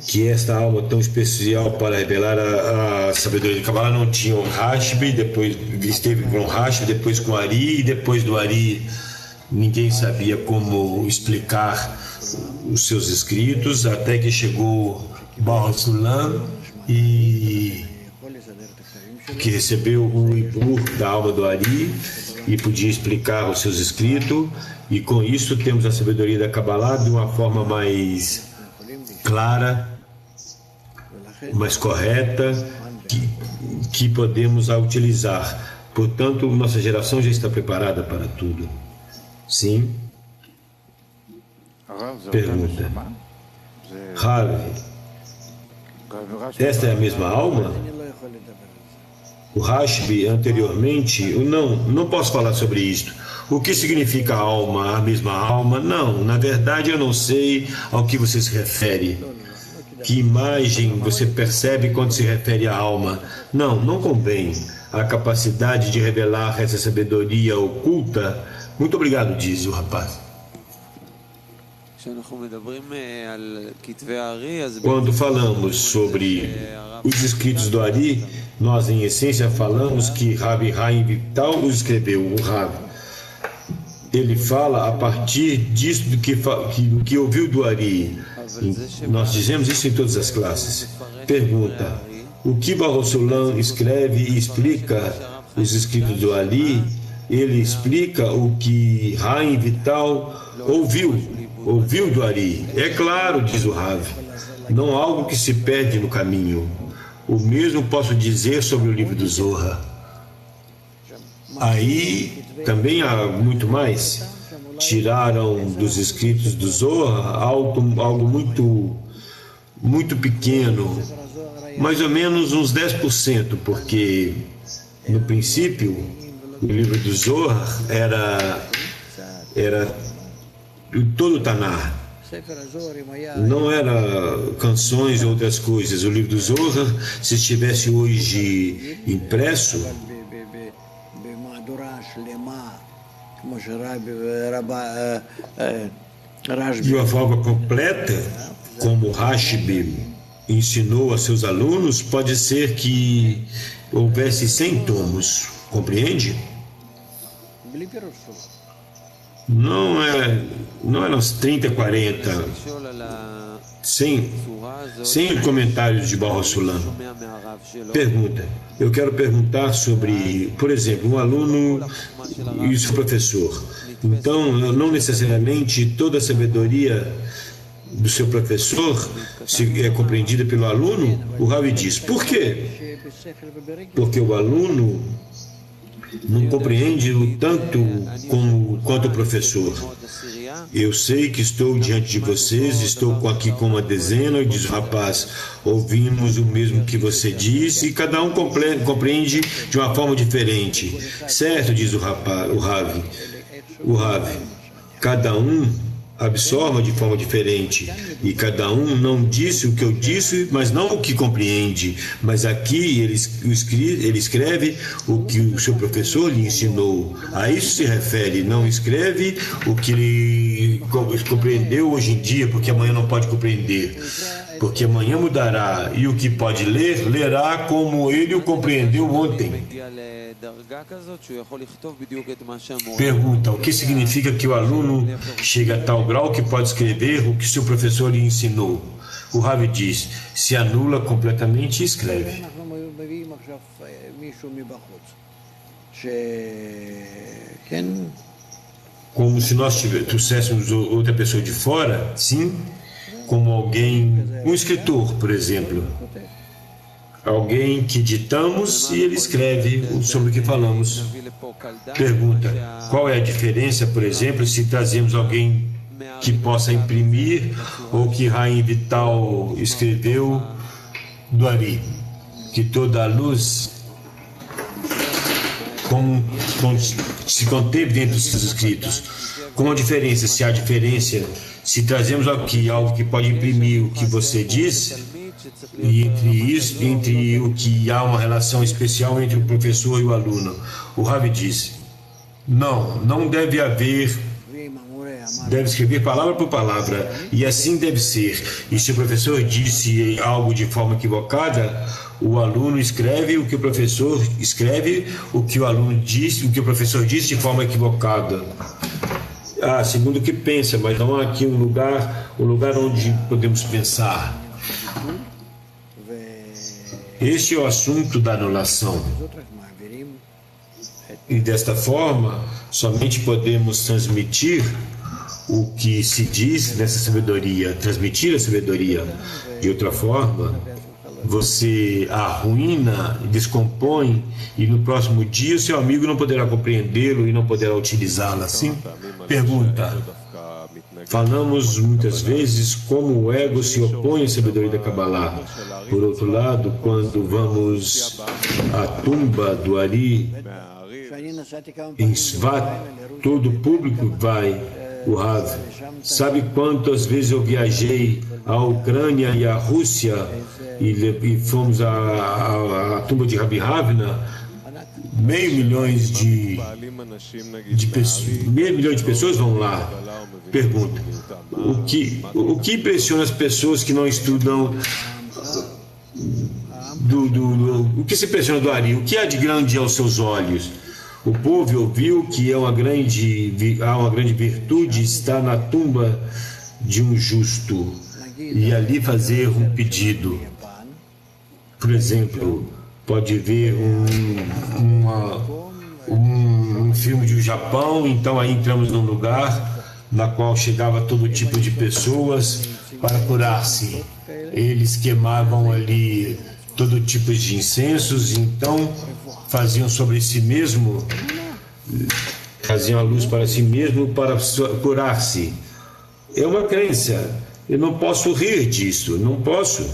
Que esta alma tão especial para revelar a sabedoria de Kabbalah não tinha um Rashbi, depois esteve com o Rashbi, depois com Ari, e depois do Ari ninguém sabia como explicar os seus escritos, até que chegou Baal HaSulam, e que recebeu o Ibur da alma do Ari e podia explicar os seus escritos, e com isso temos a sabedoria da Kabbalah de uma forma mais clara, mais correta, que podemos utilizar. Portanto, nossa geração já está preparada para tudo. Sim? Pergunta. Rav, esta é a mesma alma? o Rashbi anteriormente, não posso falar sobre isto. O que significa alma, a mesma alma? Não, na verdade eu não sei ao que você se refere. Que imagem você percebe quando se refere à alma? Não convém. A capacidade de revelar essa sabedoria oculta. Muito obrigado, diz o rapaz. Quando falamos sobre os escritos do Ari, nós em essência falamos que Rabi Haim Vital os escreveu, o Rav. Ele fala a partir disso do que ouviu do Ari. Nós dizemos isso em todas as classes. Pergunta: o que Baruch Sulam escreve e explica os escritos do Ari? Ele explica o que Haim Vital ouviu do Ari. É claro, diz o Rav, não algo que se perde no caminho. O mesmo posso dizer sobre o livro do Zohar. Aí também há muito mais. Tiraram dos escritos do Zohar algo muito pequeno, mais ou menos uns 10%, porque no princípio o livro do Zohar era todo o Tanar. Não era canções ou outras coisas. O livro do Zohar, se estivesse hoje impresso, de uma forma completa, como Rashbi ensinou a seus alunos, pode ser que houvesse 100 tomos, compreende? Não eram uns 30, 40, 100 comentários de Baruch Sulam. Pergunta: eu quero perguntar sobre, por exemplo, um aluno e o seu professor. Então, não necessariamente toda a sabedoria do seu professor é compreendida pelo aluno. O Ravi diz: por quê? Porque o aluno não compreende o tanto quanto o professor. Eu sei que estou diante de vocês, estou aqui com uma dezena, diz o rapaz, ouvimos o mesmo que você disse e cada um compreende de uma forma diferente. Certo, diz o Ravi. Cada um absorve de forma diferente e cada um não disse o que eu disse, mas não o que compreende. Mas aqui ele escreve o que o seu professor lhe ensinou. A isso se refere. Não escreve o que ele compreendeu hoje em dia, porque amanhã não pode compreender, porque amanhã mudará, e o que pode ler, lerá como ele o compreendeu ontem. Pergunta: o que significa que o aluno chega a tal grau que pode escrever o que seu professor lhe ensinou? O Rav diz: se anula completamente e escreve. Como se nós trouxéssemos outra pessoa de fora, sim, como alguém, um escritor, por exemplo. Alguém que ditamos e ele escreve sobre o que falamos. Pergunta: qual é a diferença, por exemplo, se trazemos alguém que possa imprimir ou que Haim Vital escreveu do Ari, que toda a luz se conteve dentro dos seus escritos. Qual a diferença? Se há diferença, se trazemos aqui algo que pode imprimir o que você disse, e entre o que há uma relação especial entre o professor e o aluno. O Rav disse: não deve haver, deve escrever palavra por palavra, e assim deve ser. E se o professor disse algo de forma equivocada, o aluno escreve o que o professor escreve, o que o aluno disse, o que o professor disse de forma equivocada. Segundo o que pensa, mas não há aqui um lugar onde podemos pensar. Este é o assunto da anulação. E desta forma, somente podemos transmitir o que se diz nessa sabedoria, transmitir a sabedoria. De outra forma, você arruína, descompõe, e no próximo dia o seu amigo não poderá compreendê-lo e não poderá utilizá-lo. Assim? Pergunta: Falamos muitas vezes como o ego se opõe à sabedoria da Kabbalah. Por outro lado, quando vamos à tumba do Ari, em Svat, todo o público vai, o Rav. Sabe quantas vezes eu viajei à Ucrânia e à Rússia e fomos à tumba de Rabi Ravna? Meio milhão de pessoas vão lá. Pergunta: o que impressiona as pessoas que não estudam o que se impressiona do Ari? O que há de grande aos seus olhos? O povo ouviu que há uma grande virtude estar na tumba de um justo e ali fazer um pedido. Por exemplo, pode ver um filme do Japão, então aí entramos num lugar na qual chegava todo tipo de pessoas para curar-se. Eles queimavam ali todo tipo de incensos, então faziam sobre si mesmo, faziam a luz para si mesmo para curar-se. É uma crença. Eu não posso rir disso, não posso.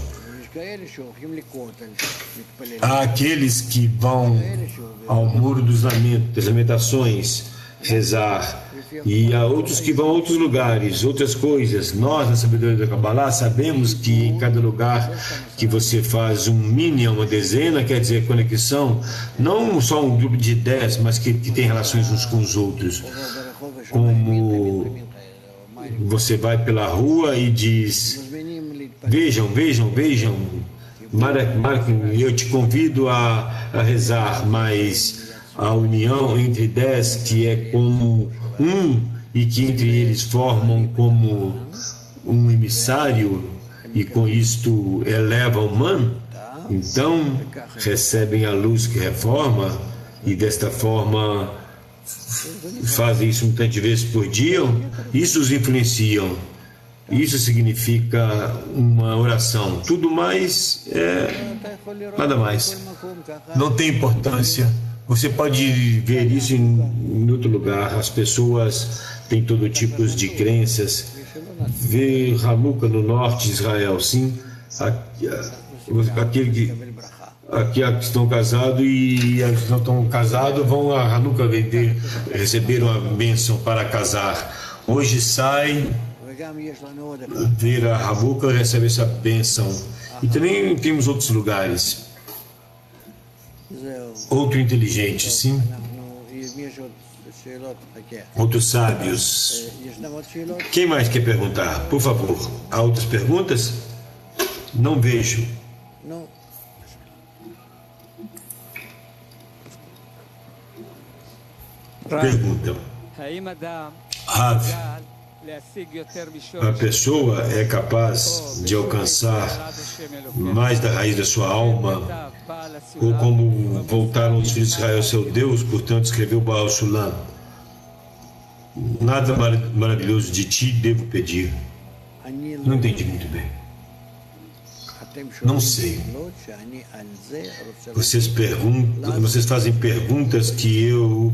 Há aqueles que vão ao Muro das Lamentações rezar, e há outros que vão a outros lugares, outras coisas. Nós, na sabedoria da Kabbalah, sabemos que em cada lugar que você faz um mini, uma dezena, quer dizer conexão, não só um grupo de 10, mas que tem relações uns com os outros. Como você vai pela rua e diz: vejam, eu te convido a rezar, mas a união entre 10, que é como um, e que entre eles formam como um emissário, e com isto elevam o man, então recebem a luz que reforma, e desta forma fazem isso muitas vezes por dia. Isso os influenciam. Isso significa uma oração. Tudo mais é nada mais. Não tem importância. Você pode ver isso em outro lugar. As pessoas têm todo tipo de crenças. Vê Hanukkah no norte de Israel, sim. Aqueles que estão casados e os que não estão casados vão a Hanukkah receber uma bênção para casar. Hoje sai, ver a Hanukkah, recebe essa bênção. E também temos outros lugares. Outro inteligente, sim. Outros sábios. Quem mais quer perguntar? Por favor. Há outras perguntas? Não vejo. Pergunta: Rav, a pessoa é capaz de alcançar mais da raiz da sua alma, ou como voltaram os filhos de Israel ao seu Deus, portanto escreveu Baal Sulam: nada maravilhoso de ti devo pedir. Não entendi muito bem. Não sei. Vocês fazem perguntas que eu,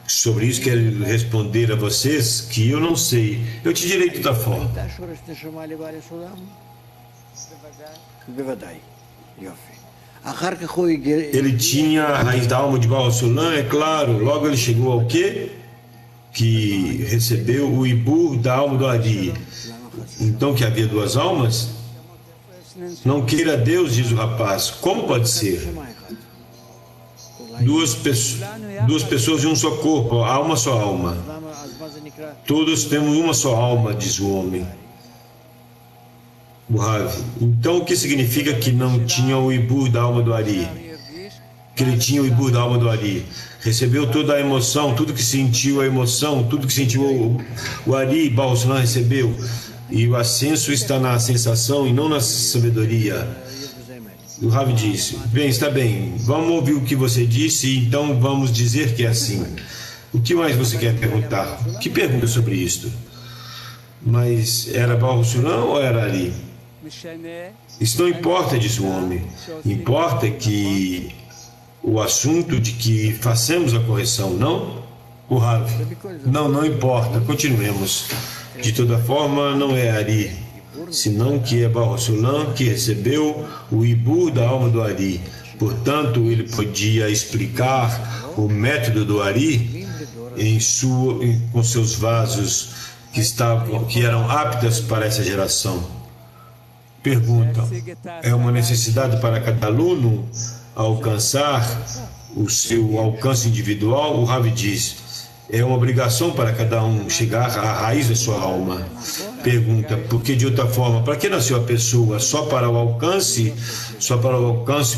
sobre isso, quero responder a vocês que eu não sei. Eu te direi de toda forma. Ele tinha a raiz da alma de Baal Sulam, é claro. Logo ele chegou ao quê? Que recebeu o Ibur da alma do Ari. Então que havia duas almas? Não queira Deus, diz o rapaz. Como pode ser? Duas pessoas de um só corpo, há uma só alma. Todos temos uma só alma, diz o homem. O Rav. Então o que significa que não tinha o Ibur da alma do Ari? Que ele tinha o Ibur da alma do Ari. Recebeu toda a emoção, tudo que sentiu a emoção, tudo que sentiu o Ari, Baal Sulam recebeu. E o ascenso está na sensação e não na sabedoria. O Rav disse: bem, está bem, vamos ouvir o que você disse e então vamos dizer que é assim. O que mais você quer perguntar? Que pergunta sobre isto? Mas era Baal Sulam ou era Ali? Isso não importa, disse o homem. Importa que o assunto de que façamos a correção, não? O Rav: não importa, continuemos. De toda forma, não é Ari, senão que é Baruch Sulam que recebeu o Ibur da alma do Ari. Portanto, ele podia explicar o método do Ari com seus vasos que eram aptas para essa geração. Pergunta: é uma necessidade para cada aluno alcançar o seu alcance individual? O Rav diz: é uma obrigação para cada um chegar à raiz da sua alma. Pergunta: por que de outra forma? Para que nasceu a pessoa? Só para o alcance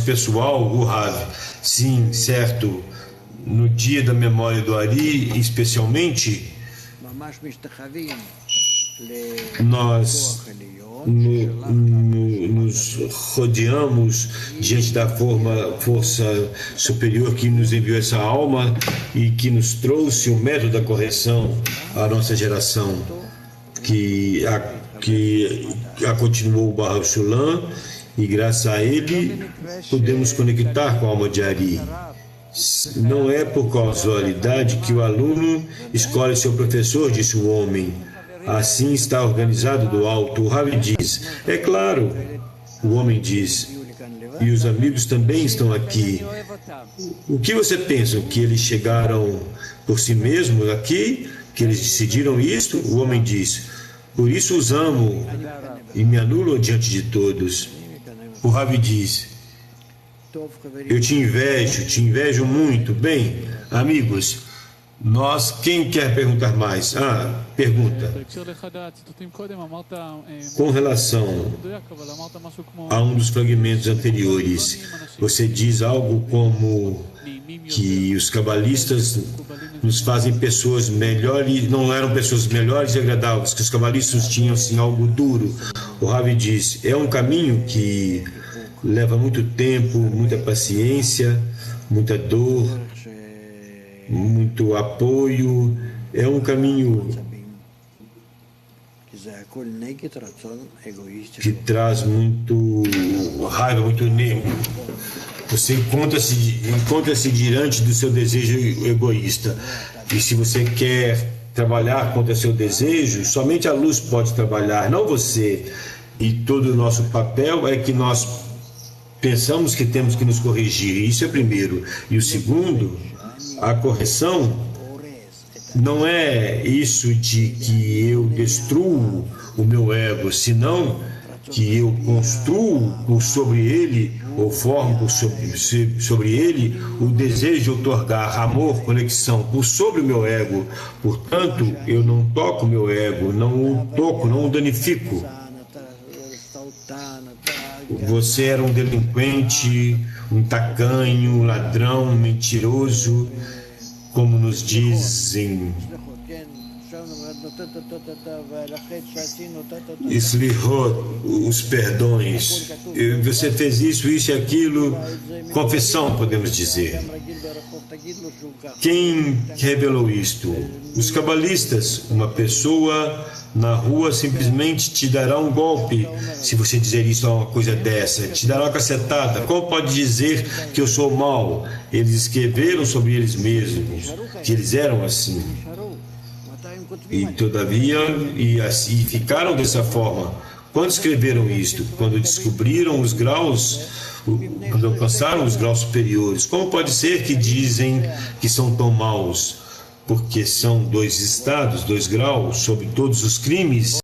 pessoal? O Rav: sim, certo. No dia da memória do Ari, especialmente, nós nos rodeamos diante da força superior que nos enviou essa alma e que nos trouxe o método da correção à nossa geração, que a continuou o Baruch Sulam, e graças a ele podemos conectar com a alma de Ari. Não é por casualidade que o aluno escolhe seu professor, disse o homem. Assim está organizado do alto. O Rav diz: é claro. O homem diz: e os amigos também estão aqui. O que você pensa? Que eles chegaram por si mesmos aqui? Que eles decidiram isto? O homem diz: por isso os amo e me anulam diante de todos. O Rav diz: eu te invejo muito. Bem, amigos, quem quer perguntar mais? Pergunta. Com relação a um dos fragmentos anteriores, você diz algo como que os cabalistas nos fazem pessoas melhores, não eram pessoas melhores e agradáveis, que os cabalistas tinham assim algo duro. O Rav diz: é um caminho que leva muito tempo, muita paciência, muita dor, muito apoio. É um caminho que traz muito raiva, muito nervo. Você encontra-se diante do seu desejo egoísta. E se você quer trabalhar contra seu desejo, somente a luz pode trabalhar, não você. E todo o nosso papel é que nós pensamos que temos que nos corrigir. Isso é o primeiro. E o segundo, a correção não é isso de que eu destruo o meu ego, senão que eu construo por sobre ele, ou formo por sobre ele, o desejo de otorgar amor, conexão por sobre o meu ego. Portanto, eu não toco o meu ego, não o toco, não o danifico. Você era um delinquente, um tacanho, um ladrão, um mentiroso, como nos dizem. Slihot, os perdões. Você fez isso e aquilo. Confissão, podemos dizer. Quem revelou isto? Os cabalistas. Uma pessoa na rua simplesmente te dará um golpe se você dizer isso a uma coisa dessa, te dará uma cacetada. Como pode dizer que eu sou mau? Eles escreveram sobre eles mesmos que eles eram assim, e todavia assim ficaram dessa forma. Quando escreveram isto? Quando descobriram os graus, quando alcançaram os graus superiores. Como pode ser que dizem que são tão maus? Porque são 2 estados, 2 graus sobre todos os crimes.